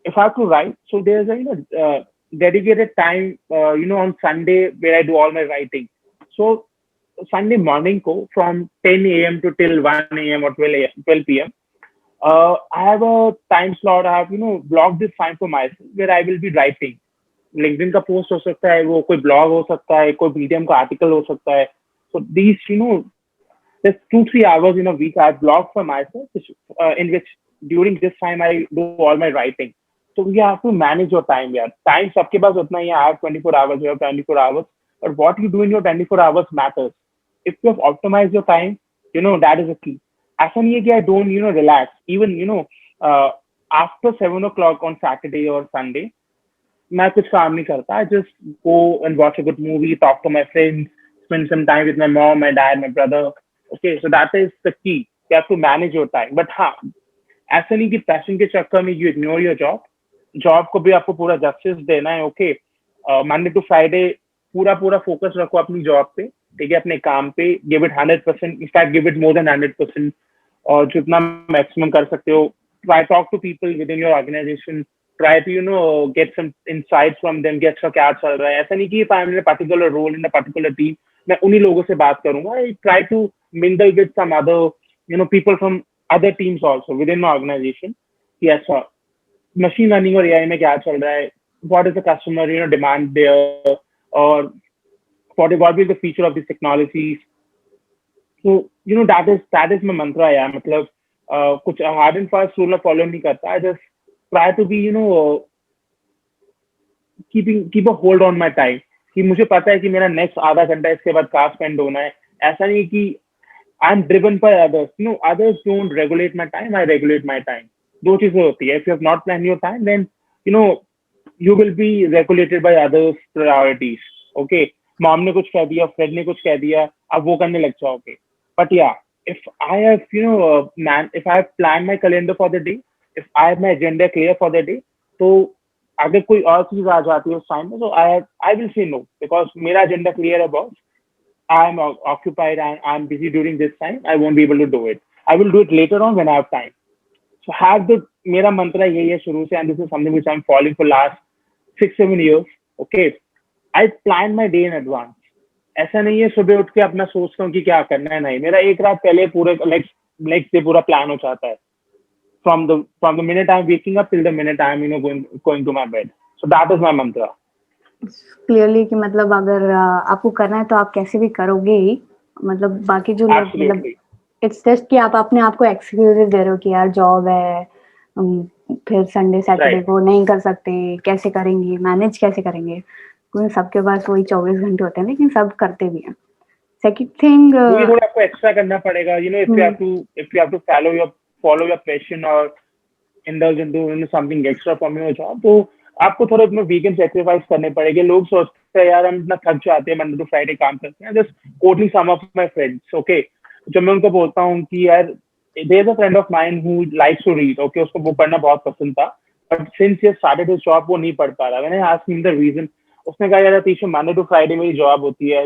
If I have to write, so there's a dedicated time on Sunday where I do all my writing. So Sunday morning from 10 a.m. to till 1 a.m. or 12 p.m. I have a time slot. I have blocked this time for myself where I will be writing. LinkedIn का post हो सकता है, वो कोई blog हो सकता है, कोई मीडियम का आर्टिकल हो सकता है. So these there's 2-3 hours in a week I block for myself, in which during this time I do all my writing. So you have to manage your time. यार time सबके पास उतना ही है. I have 24 hours, you have 24 hours, but what you do in your 24 hours matters. If you have optimized your time, that is the key. ऐसा नहीं है कि I don't relax. Even after 7 o'clock on Saturday or Sunday, मैं कुछ काम नहीं करता. I just go and watch a good movie, talk to my friends, spend some time with my mom, my dad, my brother. Okay, so that is the key. You have to manage your time. But हाँ, ऐसा नहीं कि passion के चक्कर में you ignore your job. Job को भी आपको पूरा जस्टिस देना है. ओके, मंडे टू फ्राइडे पूरा फोकस रखो अपनी जॉब पे, ठीक है, अपने काम पे. Give it 100%, in fact give it more than 100%, और जितना मैक्सिमम कर सकते हो. Try talk to people with in your organisation, try to get some insights from them कि अच्छा क्या चल रहा है. ऐसा नहीं कि I am in a particular role in a particular team, मैं उन्हीं लोगों से बात करूंगा. I try to mingle with some other people from other teams also within my organization. Yes, sir. Machine learning और AI में क्या चल रहा है? What is the customer demand there? Or what will be the future of these technologies? So that is my mantra. Yeah, मतलब कुछ hard and fast rule follow नहीं करता. I just try to be keep a hold on my time. कि मुझे पता है कि मेरा नेक्स्ट आधा घंटा इसके बाद कहाँ स्पेंड होना है. ऐसा नहीं कि I'm driven by others. No, others don't regulate my time. I regulate my time. दो चीजें होती है. If you have not planned your time, then you will be regulated by others' priorities. Okay. Mom ने कुछ कह दिया, friend ने कुछ कह दिया, अब वो करने लग जाओगे. But yeah, if I have if I have planned my calendar for the day, if I have my agenda clear for the day, तो अगर कोई और चीज आ जाती है उस टाइम में, तो I will say no because मेरा agenda clear है boss. I'm occupied and I'm busy during this time. I won't be able to do it. I will do it later on when I have time. So मेरा मंत्र यही है शुरू से, and this is something which I'm following for last 6-7 years. Okay, I plan my day in advance. ऐसा नहीं है सुबह उठ के अपना सोचता हूँ कि क्या करना है, नहीं. मेरा एक रात पहले पूरे नेक्स्ट डे पूरा प्लान हो जाता है. From the minute I'm waking up till the minute I'm going to my bed. So that is my mantra. Clearly कि मतलब अगर आपको करना है तो आप कैसे भी करोगे ही. मतलब बाकी जो लोग मतलब इट्स जस्ट कि आप अपने आप को एक्सक्यूजेस दे रहे हो कि यार जॉब है, फिर संडे सैटरडे को नहीं कर सकते, कैसे करेंगे, मैनेज कैसे करेंगे. क्योंकि सबके पास वही 24 घंटे होते हैं, लेकिन सब करते भी हैं. सेकंड थिंग थोड़ा आपको एक्स्ट्रा करना पड़ेगा. if you have to follow your passion or indulge into something extra from your job, तो आपको थोड़ा अपने वीकेंड सेक्रीफाइस करने पड़ेगे. लोग सोचते हैं यार हम इतना थक जाते हैं, मंडे टू फ्राइडे काम करते हैं. Just quoting some of my friends. Okay, जब मैं उनको बोलता हूँ कि यार there is a friend of mine who likes to read. Okay, उसको बुक पढ़ना बहुत पसंद था, but since he started his job वो नहीं पढ़ पा रहा. मैंने आस्क्ड हिम द रीजन. उसने कहा यार तीसरे मंडे टू फ्राइडे मेरी जॉब होती है,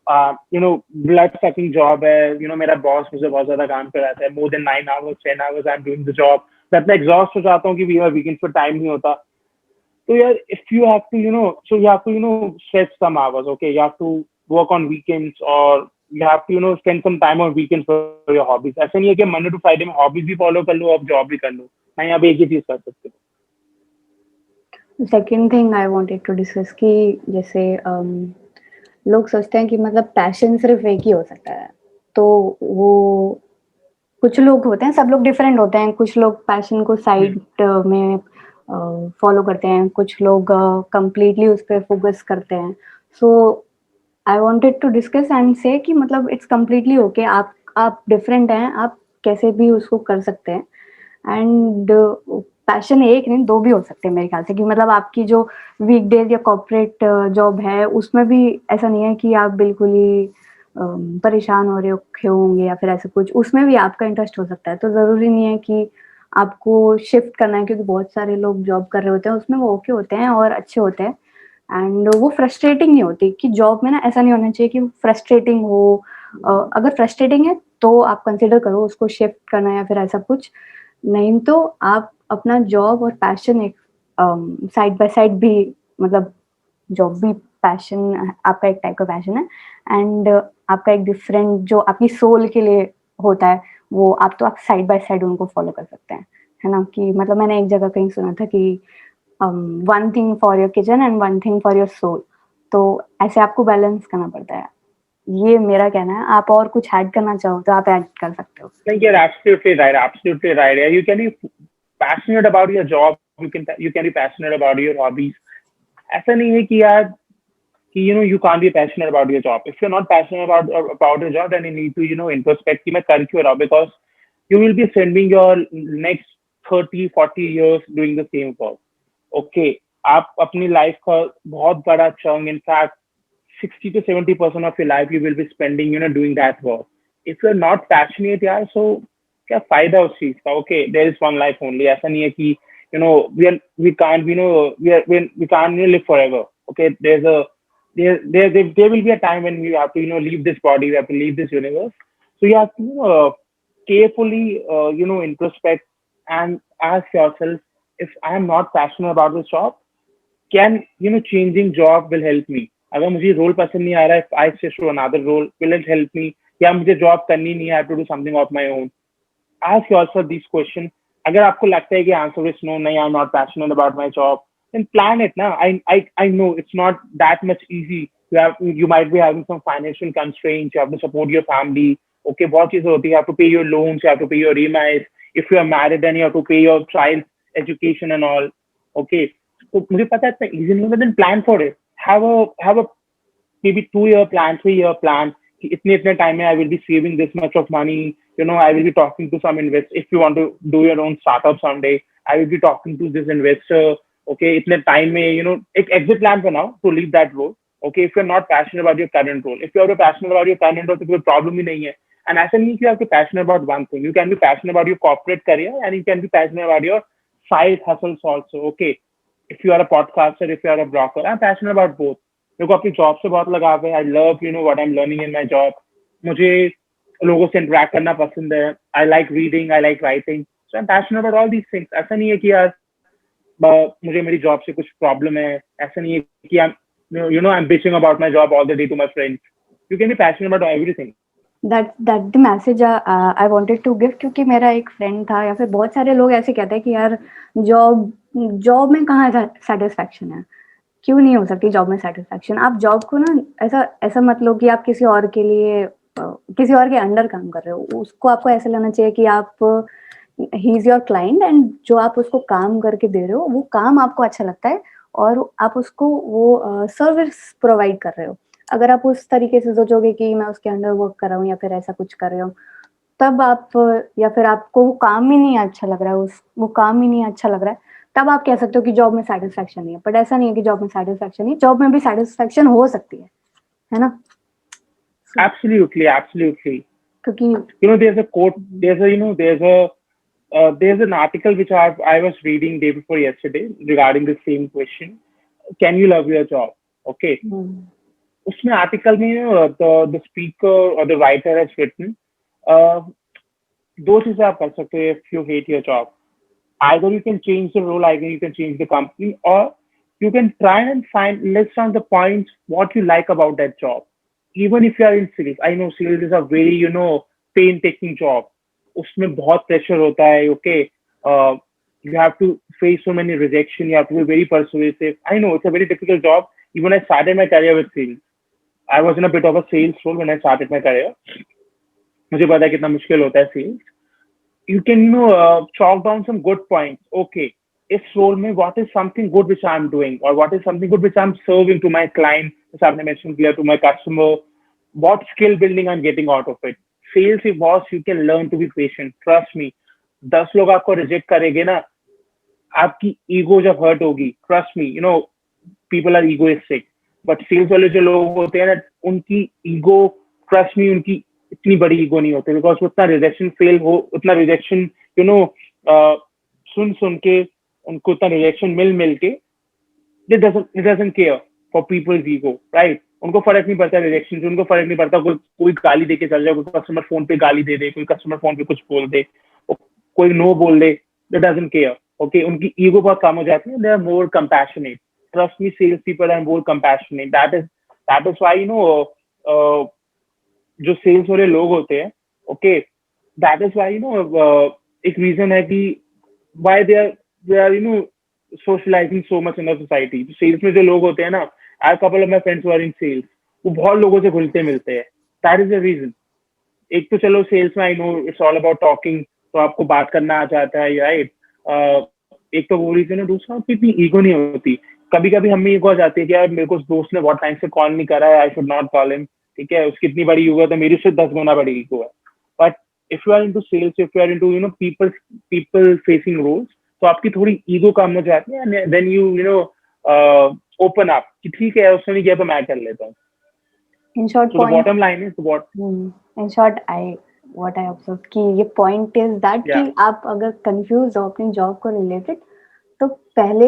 ब्लड सकिंग जॉब है. मेरा बॉस मुझे बहुत ज्यादा काम कराता है, more than 9 hours 10 hours I am doing the job. मैं इतना एग्जॉस्ट हो जाता हूँ कि वीकेंड्स पर टाइम नहीं होता. So yeah, if you have to, so you have to, stretch some hours. Okay, you have to work on weekends, or you have to, spend some time on weekends for your hobbies. ऐसा नहीं है कि Monday to Friday में hobbies भी follow कर लो, अब job भी कर लो. नहीं, आप एक ही चीज कर सकते हो. Second thing I wanted to discuss कि जैसे लोग सोचते हैं कि मतलब पैशन सिर्फ एक ही हो सकता है. तो वो कुछ लोग होते हैं, सब लोग डिफरेंट होते हैं. कुछ लोग पैशन को साइड में फॉलो करते हैं, कुछ लोग कंप्लीटली उस पर फोकस करते हैं. So I wanted to discuss and say कि मतलब इट्स कंप्लीटली ओके. आप डिफरेंट हैं, आप कैसे भी उसको कर सकते हैं. एंड पैशन एक नहीं, दो भी हो सकते हैं मेरे ख्याल से. कि मतलब आपकी जो वीकडेज या कॉर्पोरेट जॉब है उसमें भी ऐसा नहीं है कि आप बिल्कुल ही परेशान हो रहे होंगे या फिर ऐसा कुछ. उसमें भी आपका इंटरेस्ट हो सकता है. तो जरूरी नहीं है कि आपको शिफ्ट करना है, क्योंकि बहुत सारे लोग जॉब कर रहे होते हैं, उसमें वो ओके होते हैं और अच्छे होते हैं. एंड वो फ्रस्ट्रेटिंग नहीं होती. कि जॉब में ना ऐसा नहीं होना चाहिए कि फ्रस्ट्रेटिंग हो. अगर फ्रस्ट्रेटिंग है तो आप कंसिडर करो उसको शिफ्ट करना या फिर ऐसा कुछ. नहीं तो आप अपना जॉब और पैशन एक साइड बाय साइड भी, मतलब जॉब भी पैशन, आपका एक टाइप का पैशन है, एंड आपका एक डिफरेंट जो आपकी सोल के लिए होता है वो आप साइड बाय साइड उनको फॉलो कर सकते हैं, है ना. कि मतलब मैंने एक जगह कहीं सुना था कि one thing for your kitchen and one thing for your soul. तो ऐसे आपको बैलेंस करना पड़ता है. ये मेरा कहना है. आप और कुछ ऐड करना चाहो तो आप ऐड कर सकते हो. You're absolutely right. Yeah, you can be passionate about your job. You can be passionate about your hobbies. ऐसा नहीं है कि यार कि you can't be passionate about your job. If you're not passionate about your job, then you need to introspect कि मैं कर क्यों रहा हूँ, because you will be spending your next 30-40 years doing the same work. Okay, आप अपनी life का बहुत बड़ा chunk, in fact 60 to 70% of your life you will be spending doing that work. If you're not passionate यार, so क्या फायदा उस चीज का. Okay, there is one life only. ऐसा नहीं है कि we can't we can't live forever. Okay, there will be a time when you have to leave this body, you have to leave this universe. So you have to carefully introspect and ask yourself, if I am not passionate about this job, can changing job will help me. अगर मुझे role पसंद नहीं आ रहा है, I switch to another role, will it help me? या मुझे job करनी नहीं है, I have to do something of my own. ask yourself these questions. अगर आपको लगता है कि answer is no, नहीं, I'm not passionate about my job, then plan it now. I know it's not that much easy. You might be having some financial constraints. You have to support your family. Okay, बहुत चीजें होती है. You have to pay your loans. You have to pay your EMIs. If you are married, then you have to pay your child's education and all. Okay, तो मुझे पता है इतना easy नहीं है, but then plan for it. Have a maybe 2-year plan, 3-year plan. इतने time में I will be saving this much of money. I will be talking to some investor. If you want to do your own startup someday, I will be talking to this investor. Okay, इतने time में एक exit plan बनाओ to leave that role. Okay, if you're not passionate about your current role, if you're passionate about your current role, तो कोई problem ही नहीं है. And ऐसा नहीं कि you have to be passionate about one thing. You can be passionate about your corporate career and you can be passionate about your side hustles also. Okay, if you are a podcaster, if you are a broker, I'm passionate about both. मेरे को अपनी job से बहुत लगाव है. I love what I'm learning in my job. मुझे लोगों से interact करना पसंद है. I like reading, I like writing. So I'm passionate about all these things. ऐसा नहीं है कि यार मुझे मेरी जॉब से कुछ प्रॉब्लम है. ऐसा नहीं है कि I'm bitching about my job all the day to my friends. You can be passionate about everything. That the message I wanted to give, क्योंकि मेरा एक फ्रेंड था या फिर बहुत सारे लोग ऐसे कहते हैं कि यार जॉब में कहाँ सेटिस्फैक्शन है, क्यों नहीं हो सकती जॉब में सेटिस्फैक्शन. आप जॉब को ना ऐसा मत लो कि आप किसी और के लिए किसी और के अंडर काम कर रहे हो. उसको आपको ऐसा लेना चाहिए कि आप he is your client and जो आप उसको काम करके दे रहे हो वो काम आपको अच्छा लगता है और आप उसको वो सर्विस प्रोवाइड कर रहे हो. अगर आप उस तरीके से सोचोगे कि मैं उसके अंडर वर्क कर रहा हूँ या फिर ऐसा कुछ कर रहे हो, तब आप या फिर आपको वो काम ही नहीं अच्छा लग रहा है, वो काम ही नहीं अच्छा लग रहा है, तब आप कह सकते हो कि जॉब में सेटिस्फैक्शन नहीं है. बट ऐसा नहीं है कि जॉब में सेटिस्फैक्शन नहीं, जॉब में भी सेटिस्फैक्शन हो सकती है ना. Absolutely. क्योंकि there's a quote, there's an article which I was reading day before yesterday regarding the same question. Can you love your job? Okay. उसमें आर्टिकल में the speaker or the writer has written दो चीजें आप कर सकते हो if you hate your job. Either you can change the role, either you can change the company, or you can try and list down the points what you like about that job. Even if you are in sales, I know sales is a very pain-taking job. उसमें बहुत pressure होता है. Okay, you have to face so many rejection. You have to be very persuasive. I know it's a very difficult job. Even I started my career with sales. I was in a bit of a sales role when I started my career. मुझे पता है कितना मुश्किल होता है sales. You can chalk down some good points. Okay, इस role में what is something good which I'm doing, or what is something good which I'm serving to my client, जैसे आपने mention किया, to my customer. What skill building I'm getting out of it. Sales is boss, you can learn to be patient. Trust me. 10 लोग आपको reject करेंगे ना, आपकी ego जब hurt होगी. Trust me, people are egoistic. But sales वाले जो लोग होते हैं ना, उनकी ego, trust me, उनकी इतनी बड़ी ईगो नहीं होती, बिकॉज उतना रिजेक्शन फेल हो, उतना रिजेक्शन सुन के उनको उतना रिजेक्शन मिल के it doesn't care for people's ego, right? उनको फर्क नहीं पड़ता रिजेक्शन से, उनको फर्क नहीं पड़ता कोई गाली दे के चल जाए, कोई कस्टमर फोन पे गाली दे दे, कोई कस्टमर फोन पे कुछ बोल दे, कोई नो बोल दे, it doesn't care. Okay, उनकी ईगो बहुत कम हो जाती है. They are more compassionate. Trust me, sales people are more compassionate. That is why जो सेल्स वाले लोग होते हैं, ओके, दैट इज व्हाई एक रीजन है कि why they are socializing so much in the society. Sales में जो लोग होते हैं ना, I couple of my friends were in sales, वो बहुत लोगों से घुलते मिलते हैं. That is the reason. एक तो चलो सेल्स में I know it's all about talking, तो आपको बात करना आ जाता है, राइट. एक तो वो रीजन है. दूसरा, इतनी ईगो नहीं होती. कभी कभी हमें ईगो आ जाती है कि यार मेरे को दोस्त ने बहुत टाइम से कॉल नहीं करा है, I should not call him. ठीक है, उसकी इतनी बड़ी ईगो है तो मेरी उससे 10 गुना बड़ी ईगो है. But if you are into sales, if you are into people facing roles, तो आपकी थोड़ी ईगो कम हो जाती है. देन यू ओपन अप कि ठीक है, उसने नहीं किया तो मैं कर लेता हूँ. In short, bottom line is what in short what I observe कि ये point is that कि आप अगर confused हो अपनी job को related, तो पहले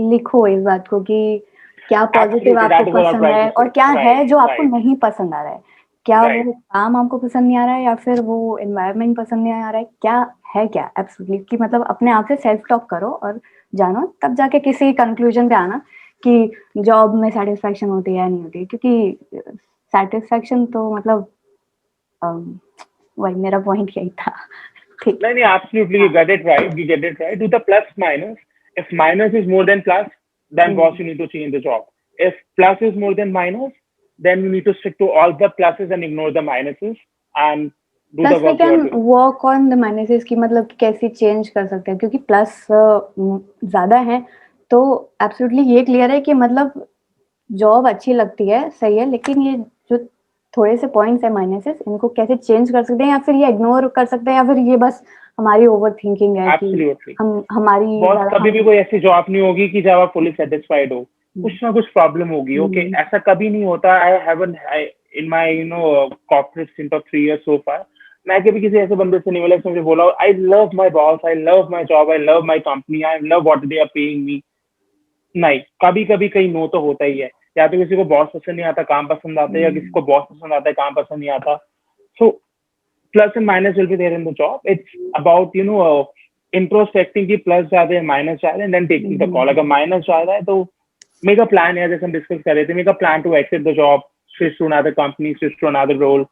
लिखो इस बात को कि क्या पॉजिटिव आपको पसंद है और क्या है जो आपको नहीं पसंद आ रहा है. क्या वो काम आपको पसंद नहीं आ रहा है, या फिर वो एनवायरनमेंट पसंद नहीं आ रहा है, क्या एब्सोल्युटली. कि मतलब अपने आप से सेल्फ टॉक करो और जानो, तब जाके किसी कंक्लूजन पे आना कि जॉब में सेटिस्फैक्शन होती है या नहीं होती. क्योंकि सेटिस्फैक्शन तो मतलब वही मेरा पॉइंट यही था। ठीक। नहीं, absolutely, you get it right. You get it right. Do the plus minus. If minus is more than plus, then boss, you need to change the job. If plus is more than minus, then you need to stick to all the pluses and ignore the minuses and do the plus we work you are can doing. Work on the minuses की, मतलब कैसे change कर सकते हैं, क्योंकि plus ज्यादा है तो एब्सोल्युटली ये क्लियर है कि मतलब जॉब अच्छी लगती है, सही है, लेकिन ये जो थोड़े से पॉइंट्स है माइनसेस, इनको कैसे चेंज कर सकते हैं, या फिर ये इग्नोर कर सकते हैं, या फिर ये बस हमारी ओवर थिंकिंग है कि Absolutely. हमारी बॉस कभी भी कोई ऐसी जॉब नहीं होगी कि जब आप फुली सेटिस्फाइड हो, कुछ ना कुछ प्रॉब्लम होगी. ओके, ऐसा कभी नहीं होता. I haven't in my corporate stint of 3 years so far, मैं कभी किसी ऐसे बंदे से नहीं मिला मुझे बोला I love my boss, I love my job, I love my company, I love what they are paying me. नहीं, कभी कभी कहीं नो तो होता ही है. या तो किसी को बॉस पसंद नहीं आता, काम पसंद आता है, या किसी को बॉस पसंद आता है, काम पसंद नहीं आता. सो plus and minus will be there in the job. It's about introspecting की plus ज्यादा है minus ज्यादा है, and then taking the call. अगर minus ज्यादा है तो make a plan है, जैसे हम डिस्कस कर रहे थे, make a plan to exit the job, switch to another company, switch to another role.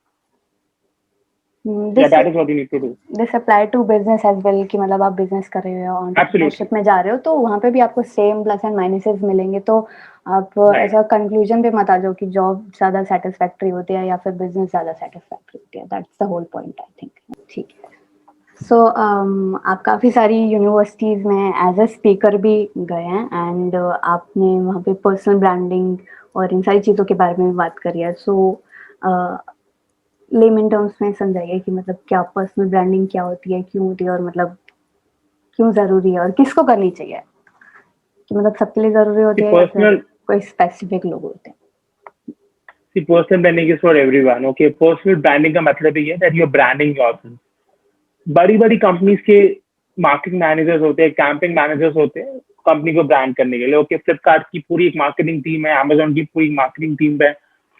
Yeah, that is what you need to do. This apply to business as well, कि मतलब आप business कर रहे हो, entrepreneurship में जा रहे हो, तो वहाँ पे भी आपको सेम प्लस एंड माइनसेस मिलेंगे. तो आप ऐसा कंक्लूजन पे मत आ जाओ कि जॉब ज्यादा सेटिस्फैक्टरी होती है या फिर बिजनेस ज्यादा सेटिस्फैक्टरी होती है. That's the whole point I think. ठीक है. सो आप काफ़ी सारी यूनिवर्सिटीज़ में एज अ स्पीकर भी गए हैं, एंड आपने वहाँ पे पर्सनल ब्रांडिंग और इन सारी चीज़ों के बारे में भी बात करी है. सो लेमन टर्म्स में समझाइए कि मतलब क्या पर्सनल ब्रांडिंग क्या होती है, क्यों होती है, और मतलब क्यों ज़रूरी है और किसको करनी चाहिए, कि मतलब सबके लिए ज़रूरी होती है या फिर कोई स्पेसिफिक लोग होते हैं. See, personal branding is for everyone. Okay, personal branding का मतलब ये है that you're branding yourself. बड़ी बड़ी कंपनीज के मार्केटिंग मैनेजर्स होते हैं, कैंपिंग मैनेजर्स होते हैं कंपनी को ब्रांड करने के लिए. ओके, फ्लिपकार्ट की पूरी एक मार्केटिंग टीम है, अमेजोन की पूरी मार्केटिंग टीम है,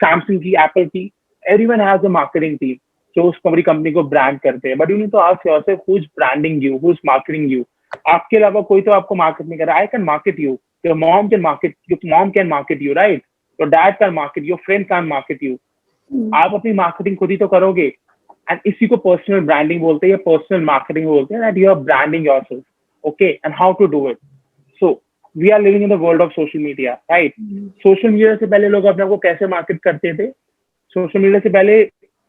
सैमसंग की, एप्पल की, everyone has a marketing team जो उस पूरी कंपनी को ब्रांड करते हैं. But you need to ask yourself who is branding you, who is marketing you. आपके अलावा कोई तो आपको मार्केट नहीं कर रहा. I can market you, your mom can market you, right? Your dad can market, your friend can market you. आप अपनी मार्केटिंग खुद ही तो करोगे. एंड इसी को पर्सनल ब्रांडिंग बोलते हैं या पर्सनल मार्केटिंग बोलते हैं, that you are branding yourself. Okay, and how to do it. So we are living in the world of social media, right? Social media से पहले लोग अपने आप को कैसे मार्केट करते थे? सोशल मीडिया से पहले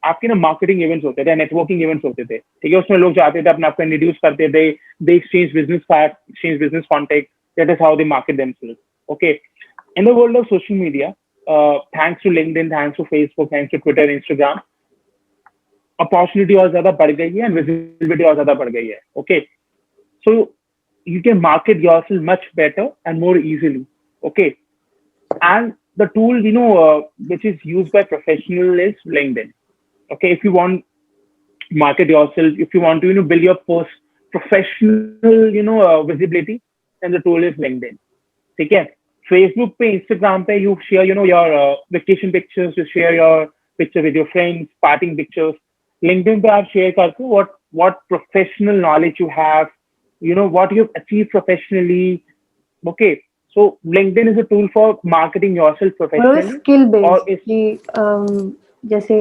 आपके ना मार्केटिंग इवेंट्स होते थे, नेटवर्किंग इवेंट्स होते थे, ठीक है? उसमें लोग जाते थे, अपने आप को इंट्रोड्यूस करते थे, they exchange business card, exchange business contact. That is how they market themselves. Okay, in the world of social media, thanks to LinkedIn, thanks to Facebook, thanks to Twitter, Instagram, opportunity और ज्यादा बढ़ गई है and visibility और ज्यादा बढ़ गई है. Okay, so you can market yourself much better and more easily. Okay, and the tool which is used by professional is LinkedIn. Okay, if you want market yourself, if you want to build your professional visibility, then the tool is LinkedIn. ठीक है? Facebook पे, Instagram पे you share your vacation pictures, you share your picture with your friends, partying pictures. LinkedIn पे आप share करते हो what professional knowledge you have, what you've achieved professionally. Okay, so LinkedIn is a tool for marketing yourself professionally. Skill based कि जैसे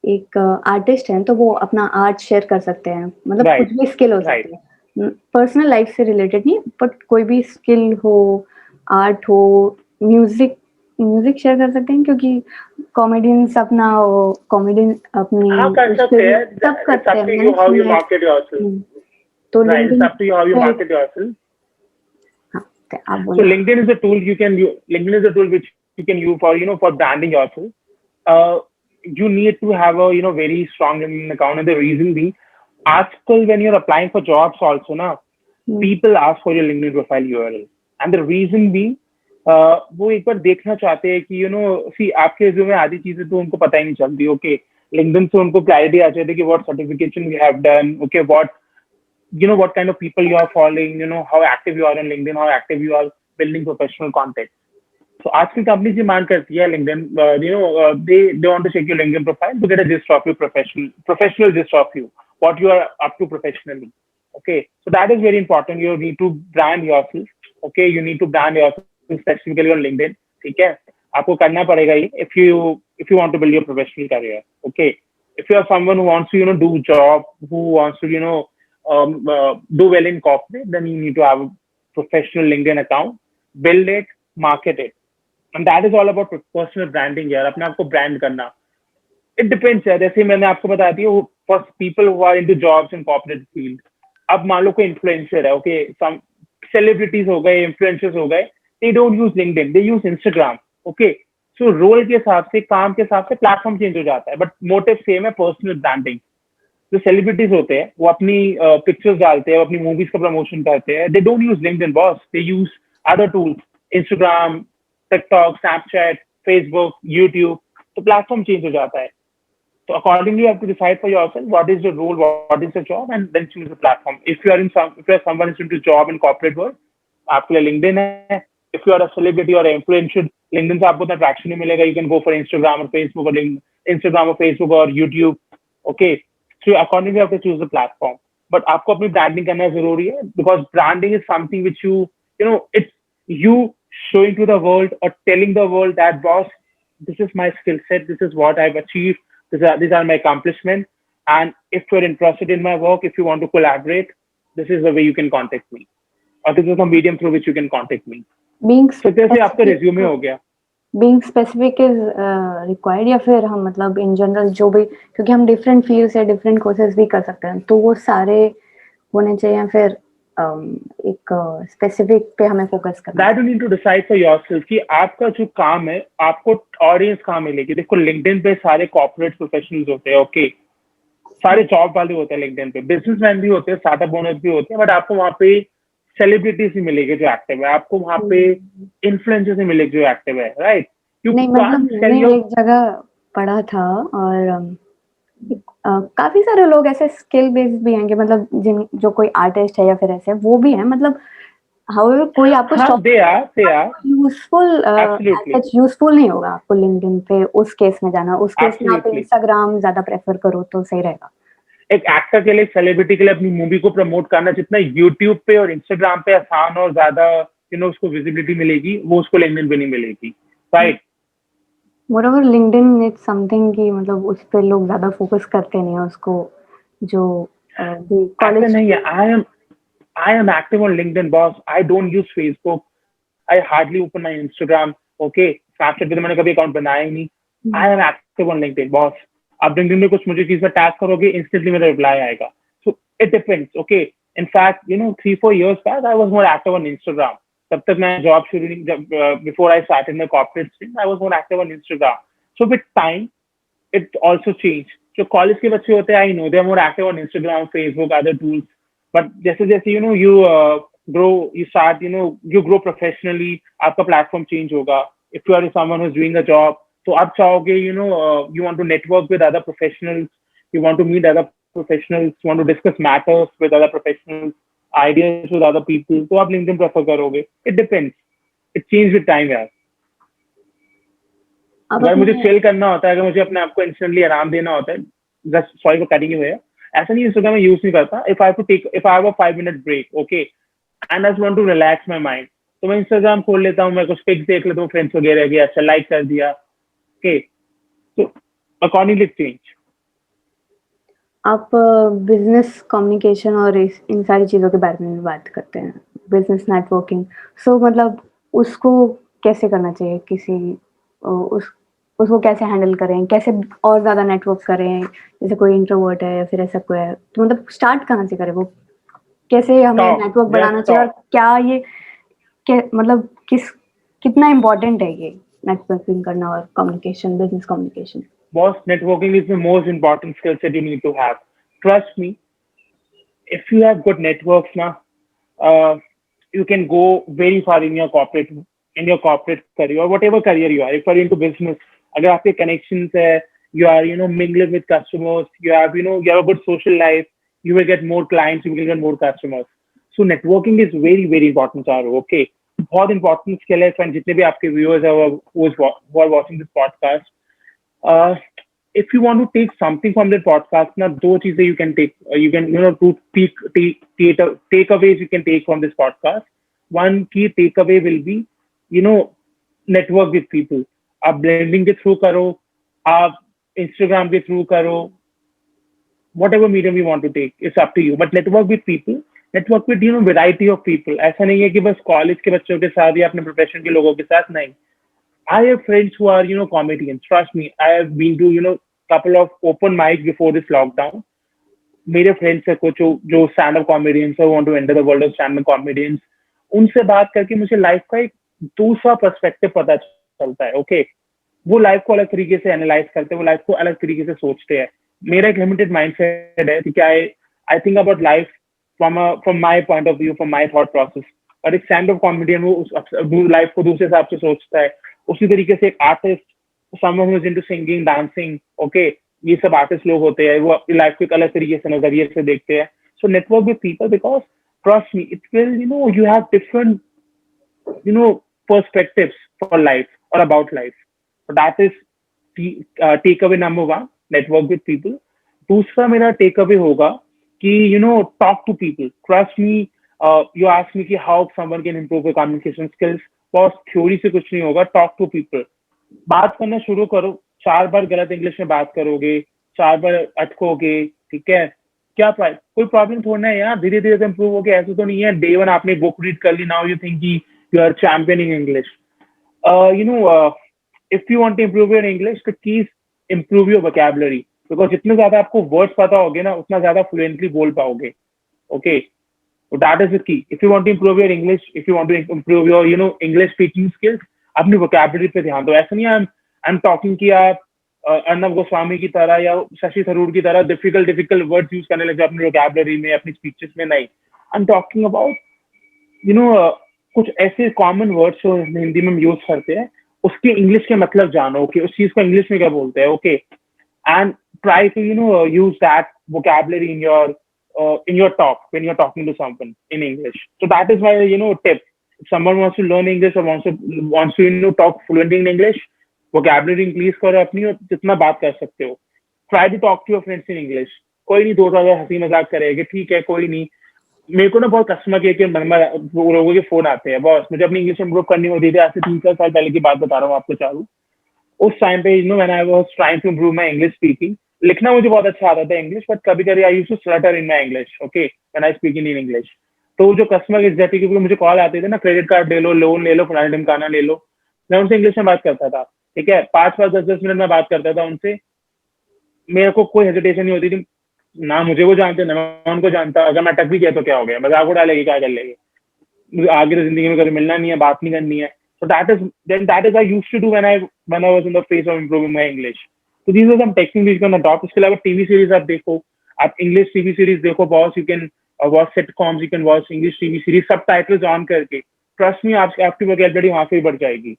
एक artist हैं तो वो अपना आर्ट शेयर कर सकते हैं, मतलब Right. कुछ भी स्किल हो सकती है, पर्सनल लाइफ से रिलेटेड नहीं, बट कोई भी स्किल हो, आर्ट हो, म्यूजिक शेयर कर सकते हैं, क्योंकि कॉमेडियंस अपना कॉमेडियन अपनी हाँ, कर सकते हैं. सब करते हैं. It's up to you how you market yourself. तो Right, it's up to you how you market yourself. So LinkedIn is a tool you can use. LinkedIn is a tool which you can use for branding yourself. You need to have a very strong LinkedIn account, and the reason being, article when you're applying for jobs also na, people ask for your LinkedIn profile URL, and the reason being, वो एक बार देखना चाहते हैं कि see आपके resume आधी चीजें तो उनको पता ही नहीं चलती. Okay, LinkedIn से उनको क्लैरिटी आ जाती है कि what certification you have done. Okay, what kind of people you are following, how active you are on LinkedIn, how active you are building professional content. So आजकल companies demand करती है LinkedIn, they want to check your LinkedIn profile to get a gist of you, professional gist of you, what you are up to professionally. Okay, so that is very important. You need to brand yourself. Okay, you need to brand yourself specifically on LinkedIn. ठीक है, आपको करना पड़ेगा ये if you want to build your professional career. Okay, if you are someone who wants to, do job, who wants to, do well in corporate, then you need to have a professional LinkedIn account, build it, market it. And that is all about personal branding यार, अपने आप को brand करना. It depends यार, जैसे मैंने आपको बता दिया, for people who are into jobs in corporate field. अब मान लो कोई influencer है, okay, some celebrities हो गए, influencers हो गए, they don't use LinkedIn, they use Instagram, okay. So role के हिसाब से, काम के हिसाब से प्लेटफॉर्म चेंज हो जाता है, बट मोटिव सेम है, पर्सनल ब्रांडिंग. जो सेलिब्रिटीज होते हैं वो अपनी पिक्चर्स डालते हैं, अपनी मूवीज का प्रमोशन करते हैं. They don't use LinkedIn boss, they use other tools, Instagram, TikTok, Snapchat, Facebook, YouTube. तो प्लेटफॉर्म चेंज हो जाता है. तो accordingly you have to decide for yourself what is the role, what is the job, and then choose the platform. If you are someone is into job in corporate world, आपके लिए LinkedIn है. If you are a celebrity और influencer, LinkedIn से आपको उतना traction नहीं मिलेगा. You can go for Instagram और फेसबुक, और इंस्टाग्राम और फेसबुक और YouTube, okay. So accordingly, you have to choose the platform. But आपको अपनी branding करना जरूरी है, because branding is something which it's you showing to the world or telling the world that, boss, this is my skill set, this is what I've achieved, these are my accomplishments, and if you're interested in my work, if you want to collaborate, this is the way you can contact me, or this is the medium through which you can contact me. So जैसे आपका resume हो गया. Being specific is required, या फिर हम मतलब in general जो भी, क्योंकि हम different fields से different courses भी कर सकते हैं, तो वो सारे होने चाहिए, या फिर एक specific पे हमें focus करना. That you need to decide for yourself कि आपका जो काम है, आपको audience कहाँ मिलेगी. देखो LinkedIn पे सारे corporate professionals होते हैं, okay, सारे जॉब वाले होते हैं LinkedIn पे, बिजनेसमैन भी होते हैं, स्टार्टअप ओनर्स भी होते हैं, बट आपको वहाँ पे सेलिब्रिटीज ही मिलेगी जो एक्टिव है, आपको वहाँ पे इन्फ्लुएंसर्स ही मिलेगी जो एक्टिव है, राइट? नहीं मतलब मैंने एक जगह पढ़ा था, और काफी सारे लोग ऐसे स्किल बेस्ड भी हैं कि मतलब जिन जो कोई आर्टिस्ट है या फिर ऐसे वो भी है, मतलब हाउएवर कोई आपको यूजफुल नहीं होगा आपको लिंक्डइन पे उस केस में जाना. उस केस में आप इंस्टाग्राम ज्यादा प्रेफर करो तो सही रहेगा. एक एक्टर के लिए, सेलिब्रिटी के लिए अपनी मूवी को प्रमोट करना जितना यूट्यूब पे और इंस्टाग्राम पे आसान और ज्यादा उसको विजिबिलिटी मिलेगी, वो उसको लिंक्डइन पे नहीं मिलेगी, राइट? मोreover लिंक्डइन इज समथिंग कि मतलब उस पे लोग ज्यादा फोकस करते नहीं है उसको, जो कॉलेज नहीं है. I am active on LinkedIn, boss. I don't use Facebook. I hardly open my Instagram. Okay, Snapchat पे तो मैंने कभी अकाउंट बनाया ही नहीं. I am active on LinkedIn, boss. आप LinkedIn में कुछ मुझे चीज में टैग करोगे, इंस्टेंटली मेरा रिप्लाई आएगा. So it depends. Okay, in fact, 3-4 years back, I was more active on Instagram. तब तक मैं जॉब शुरू नहीं, before I started my corporate stint, I was more active on Instagram. So with time, it also changed. जो college के बच्चे होते हैं, I know they are more active on Instagram, Facebook, other tools. But जैसे जैसे you grow, you start, you grow professionally, आपका platform change होगा. If you are someone who's doing a job, तो आप चाहोगे, you want to network with other professionals, you want to meet other professionals, you want to discuss matters with other professionals, ideas with other people, तो आप LinkedIn prefer करोगे. It depends. It changes with time यार. अगर मुझे chill करना होता है, अगर मुझे अपने आप को instantly आराम देना होता है, just sorry for cutting you here, ऐसा नहीं Instagram में यूज नहीं करता. If I have a 5-minute break, okay, and I just want to relax my mind, तो मैं Instagram खोल लेता हूँ, मैं कुछ pics देख लेता हूँ, फ्रेंड्स वगैरह की, अच्छा लाइक कर दिया, okay, so accordingly change. आप बिजनेस कम्युनिकेशन और इन सारी चीज़ों के बारे में बात करते हैं, बिजनेस नेटवर्किंग. सो मतलब उसको कैसे करना चाहिए, उसको कैसे हैंडल करें, कैसे और ज़्यादा नेटवर्क करें, जैसे कोई इंट्रोवर्ट है या फिर ऐसा कोई है, तो मतलब स्टार्ट कहाँ से करें, वो कैसे हमें नेटवर्क बनाना चाहिए, और क्या ये मतलब कितना इम्पोर्टेंट है ये नेटवर्किंग करना और communication, business communication? Boss, networking is the most important skill set you need to have. Trust me, if you have good networks now, you can go very far in your corporate career or whatever career you are. If you're into business, agar aapke connections hai, you are mingling with customers, you have a good social life, you will get more clients, you will get more customers. So networking is very, very important, Charu. Okay, बहुत important skill है. friends, जितने भी आपके viewers हैं who are watching this podcast, if you want to take something from the podcast, ना दो चीजें you can take, you can two takeaways you can take from this podcast. One key takeaway will be network with people. आप blending के through करो, आप Instagram के through करो, whatever medium you want to take, it's up to you. But network with people, network with variety of people. ऐसा नहीं है कि बस कॉलेज के बच्चों के साथ या अपने प्रोफेशन के लोगों के साथ, नहीं. I have friends who are comedians. Trust me, I have been to couple of open mics before this lockdown. मेरे फ्रेंड्स है कुछ जो स्टैंड अप कॉमेडियंस है, want to enter the world of stand up comedians. उनसे बात करके मुझे life का एक दूसरा पर्सपेक्टिव पता चलता है. ओके, वो लाइफ को अलग तरीके से एनालाइज करते हैं, वो लाइफ को अलग तरीके से सोचते हैं. मेरा एक लिमिटेड माइंडसेट है कि I think about life from my point of view, from my thought process. और एक स्टैंड अप कॉमेडियन वो लाइफ को दूसरे हिसाब से सोचता है. उसी तरीके से एक artist, someone who is into singing, dancing, okay, ये सब आर्टिस्ट लोग होते हैं, वो अपनी लाइफ को एक अलग तरीके से नजरिए से देखते हैं. So network with people, because trust me, it will you have different perspectives for life और about life. That is take away number one, network with people. दूसरा मेरा टेक अवे होगा कि talk to people. Trust me, you ask me कि how someone can improve your communication skills. बस theory से कुछ नहीं होगा. टॉक टू पीपल, बात करना शुरू करो. 4 बार गलत इंग्लिश में बात करोगे, 4 बार अटकोगे, ठीक है, क्या कोई प्रॉब्लम थोड़ा है यार. धीरे धीरे इम्प्रूव हो गया. ऐसा तो नहीं है डे वन आपने बुक रीड कर ली, now you think you are champion in English. If you want to improve your English, तो please improve your vocabulary, because जितने ज्यादा आपको वर्ड्स पता होगे ना, उतना ज्यादा फ्लुएंटली बोल पाओगे. Okay, that is the key. If you want to improve your English, if you want to improve your English speaking skills, अपनी वोकैबुलरी पे ध्यान दो. ऐसा नहीं है आई एम टॉकिंग कि आप अर्नब गोस्वामी की तरह या शशि थरूर की तरह डिफिकल्ट वर्ड्स यूज करने लगे अपनी वोकैबुलरी में, अपनी स्पीचेस में. नहीं, आई एम टॉकिंग अबाउट कुछ ऐसे कॉमन वर्ड्स जो हिंदी में हम यूज करते हैं, उसके इंग्लिश के मतलब जानो. ओके, उस चीज को इंग्लिश में क्या बोलते हैं. Okay, and try to use that vocabulary in your talk when you're talking to someone in English. So that is my tip. If someone wants to learn English or wants to talk fluently in English, vocabulary increase करो अपनी, और जितना बात कर सकते हो. Try to talk to your friends in English. कोई नहीं 2 साल हंसी मजाक करेगा, ठीक है, कोई नहीं. मेरे को ना बहुत कस्टमर केयर के लोगों के फोन आते हैं. बॉस, मुझे अपनी इंग्लिश इम्प्रूव करनी होती थी. आज से 3-4 साल पहले की बात बता रहा हूँ आपको चालू. उस टाइम पे when I was trying to improve my English speaking, लिखना मुझे बहुत अच्छा आता था इंग्लिश, बट कभी कभी I used to stutter in my English. Okay, when I speak in English. तो जो कस्टमर एग्जैक्टली क्योंकि मुझे कॉल आते थे ना, क्रेडिट कार्ड ले लो, लोन ले लो, फलाना ढिमकाना ले लो, मैं उनसे इंग्लिश में बात करता था. ठीक है, 5-5, 10-10 मिनट में बात करता था उनसे. मेरे को कोई हेजिटेशन नहीं होती थी. ना मुझे वो जानते, ना मैं उनको जानता. अगर मैं टक भी किया तो क्या हो गया, मजाक उड़ालेगी, क्या कर लेगी. मुझे आगे तो जिंदगी में कभी मिलना नहीं है, बात नहीं करनी है. So that is I used to do when I was in the phase of improving my English. So these are some techniques you can adopt. उसके अलावा टीवी सीरीज आप देखो, आप इंग्लिश टीवी सीरीज देखो boss. You can watch sitcoms, you can watch English TV series subtitles on करके. Trust me, आपकी vocabulary वहां से बढ़ जाएगी.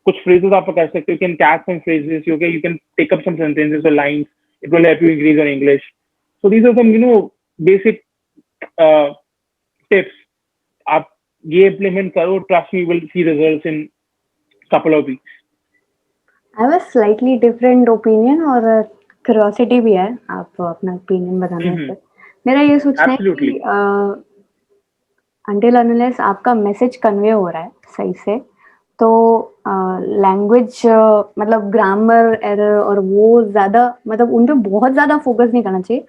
कुछ फ्रेजेस आप कर सकते हो. You can catch some phrases, you can take up some sentences और lines. It will help you increase your English. So these are some basic tips. आप ये इम्प्लीमेंट करो. Trust me, will see results in couple of weeks. I have a slightly different opinion और curiosity भी है. आप अपना opinion बताने से मेरा ये सोचना है कि until unless आपका मैसेज कन्वे हो रहा है सही से, तो लैंग्वेज मतलब ग्रामर एरर और वो ज्यादा मतलब उन पे बहुत ज्यादा फोकस नहीं करना चाहिए.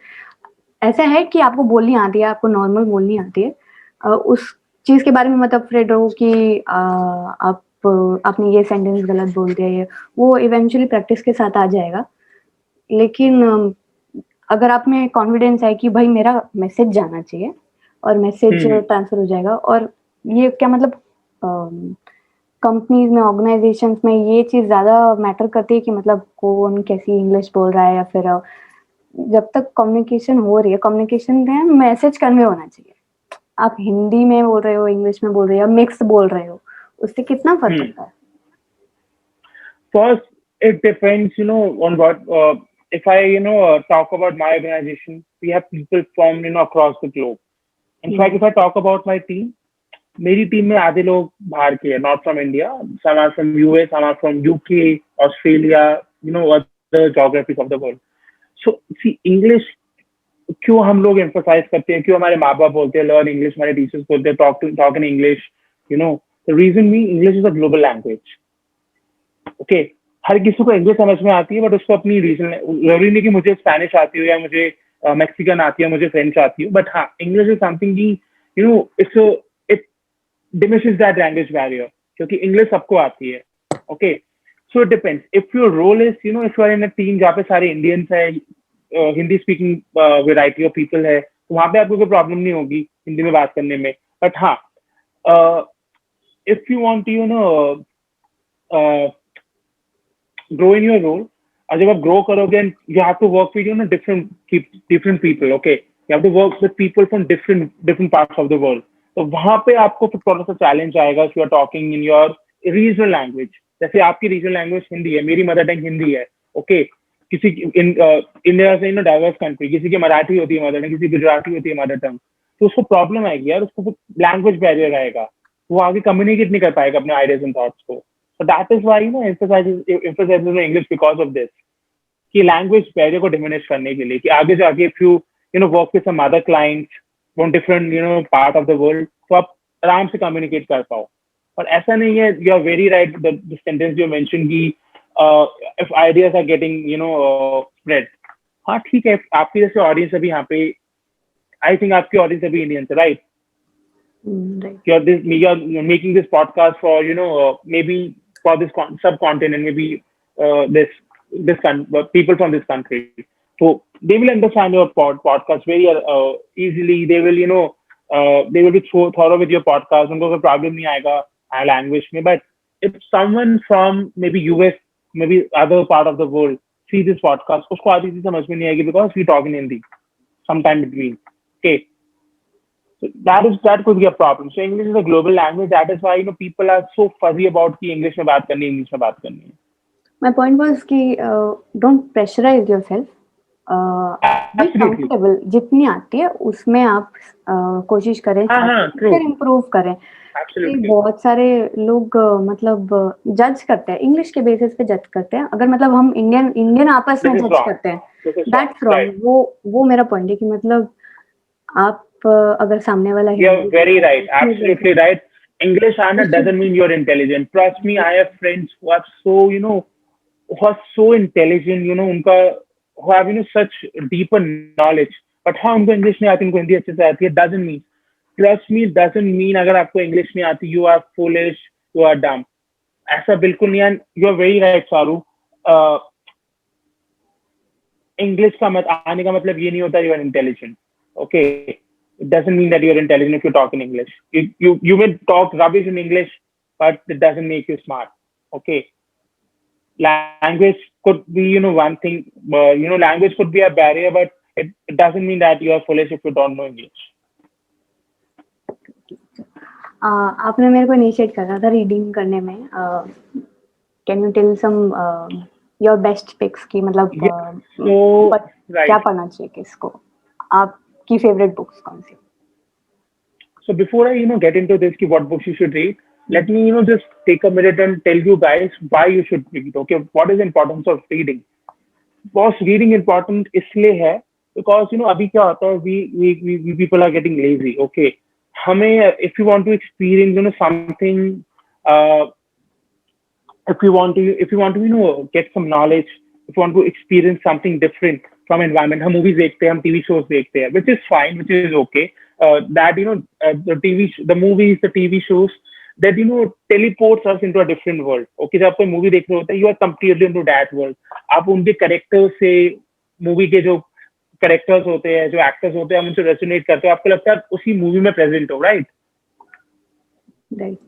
ऐसा है कि आपको बोलनी आती है, आपको नॉर्मल बोलनी आती है, उस चीज के बारे में मतलब अफ्रेड रहो कि आपने ये सेंटेंस गलत बोल दिया. ये वो इवेंचुअली प्रैक्टिस के साथ आ जाएगा. लेकिन अगर आप में कॉन्फिडेंस है कि भाई मेरा मैसेज जाना चाहिए और मैसेज ट्रांसफर हो जाएगा, और ये क्या मतलब कंपनीज में, ऑर्गेनाइजेशंस में ये चीज ज्यादा मैटर करती है कि मतलब कौन कैसी इंग्लिश बोल रहा है, या फिर जब तक कम्युनिकेशन हो रही है, कम्युनिकेशन में मैसेज कन्वे होना चाहिए. आप हिंदी में बोल रहे हो, इंग्लिश में बोल रहे हो, मिक्स बोल रहे हो, उससे कितना फर्क पड़ता है? First, it depends, on what. If I, talk about my organization, we have people from, across the globe. In fact, if I talk about my team, मेरी टीम में आधे लोग बाहर के हैं, not from India. Some are from US, some are from UK, Australia, other geographies of the world. So, see, English क्यों हम लोग emphasize करते हैं, क्यों हमारे माँ बाप बोलते हैं learn English, हमारे teachers बोलते हैं talk in English, The reason being, English is a global language. Okay, हर किसी को इंग्लिश समझ में आती है, बट उसको अपनी रीजन, जरूरी नहीं कि मुझे स्पेनिश आती हो या मुझे मैक्सिकन आती है, मुझे फ्रेंच आती है, बट हाँ इंग्लिश इज समथिंग की it diminishes that language barrier, क्योंकि इंग्लिश सबको आती है. Okay, so it depends. If your role is if you are in a team जहाँ पे सारे इंडियंस है, Hindi speaking variety of people है, तो वहाँ पे आपको कोई प्रॉब्लम नहीं होगी हिंदी में बात करने में. बट हाँ, if you want to grow in your role, और जब आप ग्रो करोगे, and you have to work with different people. Okay, you have to work with people from different parts of the world. तो वहां पे आपको फिर थोड़ा सा चैलेंज आएगा. if you are talking in your regional language, जैसे आपकी रीजनल लैंग्वेज हिंदी है, मेरी मदर टंग हिंदी है. ओके, किसी इंडिया से डाइवर्स कंट्री, किसी की मराठी होती है मदर टंग, किसी की गुजराती होती है मदर टंग, तो उसको प्रॉब्लम आएगी यार, उसको लैंग्वेज बैरियर आएगा, वो आगे कम्युनिकेट नहीं कर पाएगा अपने आइडियाज एंड थॉट्स को. So that is why emphasizes on English because of this, कि लैंग्वेज बैरियर को डिमिनिश करने के लिए, कि आगे जाके if you work with some other clients from different part of the world, तो आप आराम से कम्युनिकेट कर पाओ. और ऐसा नहीं है. You are very right, the sentence you mentioned कि if ideas are getting spread. हाँ ठीक है, आपकी जैसे ऑडियंस अभी यहाँ पे, आई थिंक आपकी ऑडियंस अभी इंडियंस है, right? You're making this podcast for maybe for this subcontinent, maybe people from this country, so they will understand your podcast very easily. They will they will be thorough with your podcast. उनको कोई problem नहीं आएगा language में. But if someone from maybe US, maybe other part of the world see this podcast, उसको आधी चीज समझ में नहीं आएगी because we talk in Hindi sometime between. Okay, so that could be a problem. So English is a global language. That is why people are so fuzzy about कि English में बात करनी है, English में बात करनी है. My point was कि don't pressurize yourself. Be comfortable. जितनी आती है उसमें आप कोशिश करें, फिर इम्प्रूव करें. बहुत सारे लोग मतलब जज करते हैं, इंग्लिश के बेसिस पे जज करते हैं. अगर मतलब हम इंडियन आपस में जज करते हैं, दैट्स रॉन्ग. वो मेरा पॉइंट है कि मतलब आप अगर सामने वाला You're very right, absolutely right. English doesn't mean you're intelligent. Trust me, I have friends who are so who are so intelligent, उनका who have such deeper knowledge, but हाँ उनको इंग्लिश नहीं आती, उनको हिंदी अच्छे से आती है. doesn't mean, trust me, doesn't mean अगर आपको इंग्लिश नहीं आती you are foolish, you are dumb. ऐसा बिल्कुल नहीं है. You are very right, सारू. इंग्लिश का आने का मतलब ये नहीं होता you are intelligent. Okay, it doesn't mean that you're intelligent if you talk in English. You may talk rubbish in English, but it doesn't make you smart. Okay, language could be one thing. Language could be a barrier, but it doesn't mean that you are foolish if you don't know English. आपने मेरे को initiate करा था reading करने में. Can you tell some your best picks की मतलब क्या पढ़ना चाहिए किसको? आपकी फेवरेट बुक्स कौन सी? So before I get into this ki what books you should read, let me just take a minute and tell you guys why you should read. Okay, what is the importance of reading? Because reading important इसलिए है because अभी क्या होता है, we people are getting lazy. Okay, हमें if you want to experience something, if you want to get some knowledge, if you want to experience something different from environment, हम movies देखते हैं, हम TV shows देखते हैं, which is fine, which is okay. That the movies, the TV shows that teleports us into a different world. Okay, जब आप कोई movie देख रहे होते हैं, you are completely into that world. आप उनके characters से, movie के जो characters होते हैं, जो actors होते हैं, हम उनसे resonate करते हैं. आपको लगता है उसी movie में present हो, right? Right.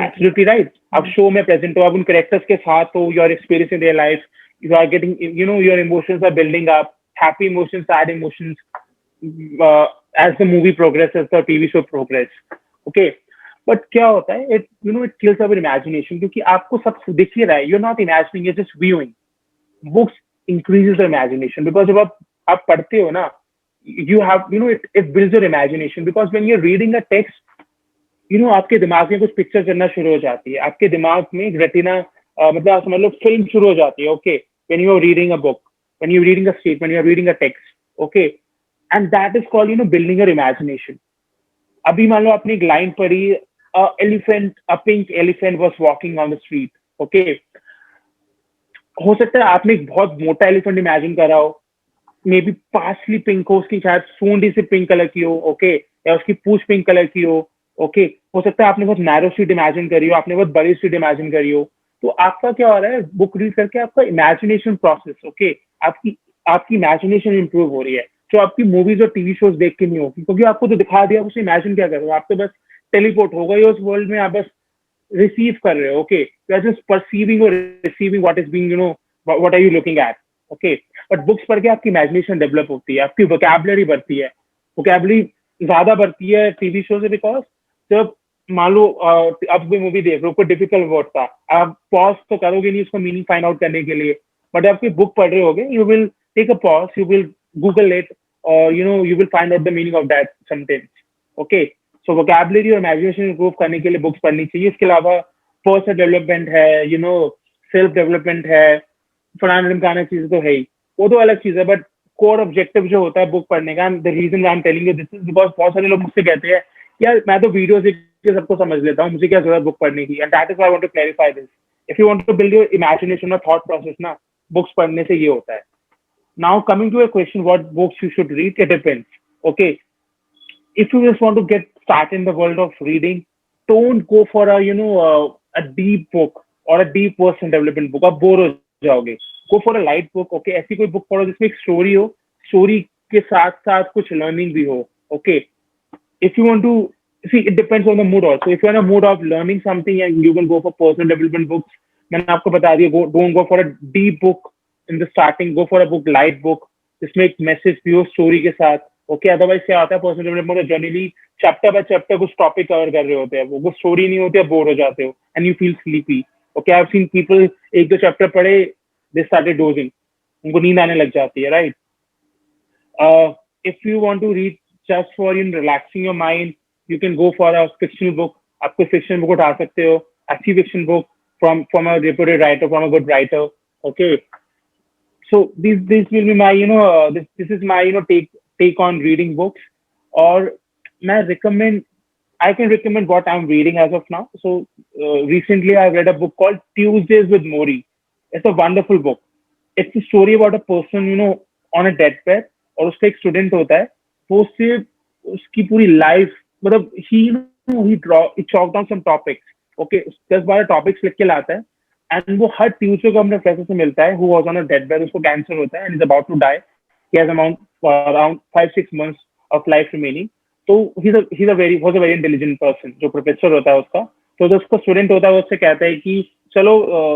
Absolutely right. आप show में present हो, आप उन characters के साथ हो, you are experiencing their life, you are getting, your emotions are building up, happy emotions, sad emotions, as the movie progresses, the TV show progress. Okay, but क्या होता है, it kills our imagination, क्योंकि आपको सब दिख ही रहा है, you're not imagining, you're just viewing. Books increases the imagination because जब आप पढ़ते हो ना, you have it builds your imagination, because when you're reading a text, आपके दिमाग में कुछ पिक्चर करना शुरू हो जाती है, आपके दिमाग में एक रेटिना मतलब आप समझ लो फिल्म शुरू हो जाती है. Okay, when you are reading a book, when you're reading a statement, when you're reading a text. Okay, and that is called building your imagination. अभी मान लो आपने एक लाइन पढ़ी, a pink elephant was walking on the street. Okay, हो सकता है आपने एक बहुत मोटा एलिफेंट इमेजिन करा हो, मे बी पार्सली पिंक हो, उसकी शायद सूंडी से पिंक कलर की हो, ओके, या उसकी पूछ पिंक कलर की हो सकता है आपने बहुत नैरो स्ट्रीट इमेजिन करी हो, आपने बहुत बड़ी स्ट्रीट इमेजिन करी हो। तो आपका क्या हो रहा है, बुक रीड करके आपका इमेजिनेशन प्रोसेस, ओके, आपकी आपकी इमेजिनेशन इंप्रूव हो रही है, जो आपकी मूवीज और टीवी शोज देख के नहीं होगी, क्योंकि आपको तो दिखा दिया, उसे इमेजिन क्या करोगे, आप तो बस टेलीपोर्ट हो गए उस वर्ल्ड में, आप बस रिसीव कर रहे हो, okay, you are just perceiving और receiving what is being, what are you looking at, okay. But books पढ़ के आपकी इमेजिनेशन डेवलप होती है, आपकी वोकैबुलरी बढ़ती है, वोकैबुलरी ज्यादा बढ़ती है टीवी शो से, बिकॉज जब मान लो अब कोई मूवी देख रहे हो, कोई डिफिकल्ट वर्ड था, आप पॉज तो करोगे नहीं उसका मीनिंग फाइंड आउट करने के लिए, बट आप कोई बुक पढ़ रहे होगे, you will take a pause, you will Google it, और you will find out the meaning of that sentence, okay. So vocabulary और इमेजिनेशन इंप्रूव करने के लिए बुक्स पढ़नी चाहिए। इसके अलावा पर्सनल डेवलपमेंट है, सेल्फ डेवलपमेंट है, फलाना ढिमकाना चीजें तो है ही, वो तो अलग चीज है, बट कोर ऑब्जेक्टिव जो होता है बुक पढ़ने का, the reason I am telling you this is because बहुत सारे लोग मुझसे कहते हैं यार मैं तो वीडियो देख के सबको समझ लेता हूँ, मुझे क्या जरूरत बुक पढ़ने की, and that is why I want to clarify this. If you want to build your imagination और थॉट प्रोसेस ना, बुक्स पढ़ने से ये होता है। Now coming to a question, what books you should read, it depends, okay. If you just want to get started in the world of reading, don't go for a deep book or a deep personal development book, आप bore हो जाओगे। Go for a light book, okay, ऐसी कोई book पढ़ो जिसमें एक story हो, story के साथ साथ कुछ लर्निंग भी हो, okay। If you want to see, it depends on the mood also. If you're in a mood of learning something, and you can go for personal development books, मैंने आपको बता दिया, don't go for a deep book in the starting, go for a book, light book, जिसमें एक message भी हो story के साथ, ओके। अदरवाइज क्या आता है, पर्सनल डेवलपमेंट में जनरली चैप्टर बाय चैप्टर कुछ टॉपिक कवर कर रहे होते हैं, वो स्टोरी नहीं होती है, बोर हो जाते हो, and you feel sleepy, okay. I have seen people एक दो चैप्टर पढ़े, दे स्टार्टेड डोजिंग, उनको नींद आने लग जाती है, right. If you want to read just for in relaxing your mind, you can go for a fictional book, आप कोई फिक्शनल बुक उठा सकते हो, अच्छी fiction book from a reputed writer, from a good writer, okay. So this will be my this is my take on reading books, or I can recommend what I'm reading as of now. So recently I've read a book called Tuesdays with Mori. It's a wonderful book. It's a story about a person on a deathbed, और उसका एक student होता है, वो उससे उसकी पूरी life, मतलब he chalked down some topics, okay, 10-12 topics लिख के लाता है, एंड वो हर ट्यूसडे को अपने प्रोफेसर से मिलता है, who was on a death bed, उसको कैंसर होता है and is about to die, he has around 5-6 months of life remaining. तो he is a very intelligent person, जो प्रोफेसर होता है उसका। तो जो उसका स्टूडेंट होता है वो उससे कहता है कि चलो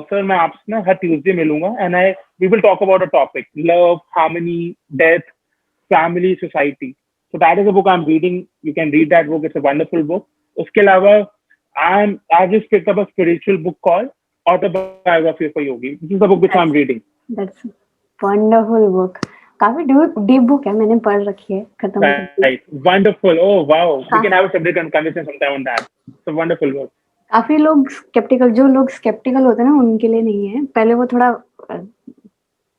सर मैं आपसे ना हर ट्यूसडे मिलूंगा, and we will talk about a topic, love, harmony, death, family, society. So that is a book I'm reading. You can read that book. It's a wonderful book. उसके अलावा I've just picked up a spiritual book called Autobiography for Yogi. This is the book which I'm reading. That's wonderful book. काफी deep book है, मैंने पढ़ रखी है, खत्म कर दी। Right, wonderful. Oh wow, we can have a separate conversation sometime on that. It's a wonderful book. काफी लोग जो लोग skeptical होते हैं ना, उनके लिए नहीं है। पहले वो थोड़ा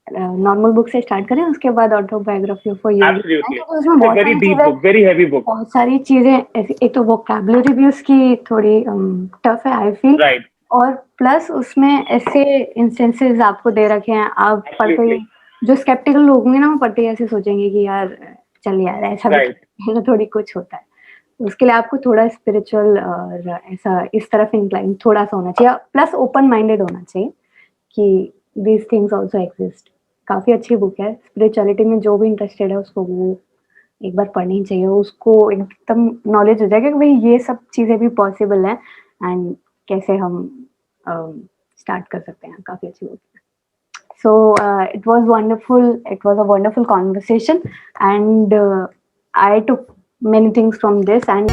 नॉर्मल बुक से स्टार्ट करें, उसके बाद ऑटोबायोग्राफी फॉर योगी। उसमें बहुत very deep book, very heavy book, बहुत सारी चीजें ऐसी, एक तो वोकैबुलरी भी उसकी थोड़ी टफ है आई फील, राइट, और प्लस उसमें ऐसे इंस्टेंसेस आपको दे रखे हैं, आप पढ़ते, जो स्केप्टिकल लोग होंगे ना, वो पढ़ते ऐसे सोचेंगे कि यार चल यार ऐसा भी थोड़ी कुछ होता है। उसके लिए आपको थोड़ा स्पिरिचुअल और ऐसा इस तरफ इंक्लाइन थोड़ा सा होना चाहिए, प्लस ओपन माइंडेड होना चाहिए कि these things also exist। काफी अच्छी बुक है, स्पिरिचुअलिटी में जो भी इंटरेस्टेड है उसको वो एक बार पढ़नी चाहिए, उसको एकदम नॉलेज हो जाएगा कि भाई ये सब चीजें भी पॉसिबल है एंड कैसे हम स्टार्ट कर सकते हैं। काफी अच्छी बुक है। सो it was a wonderful conversation, and I took many things from this, and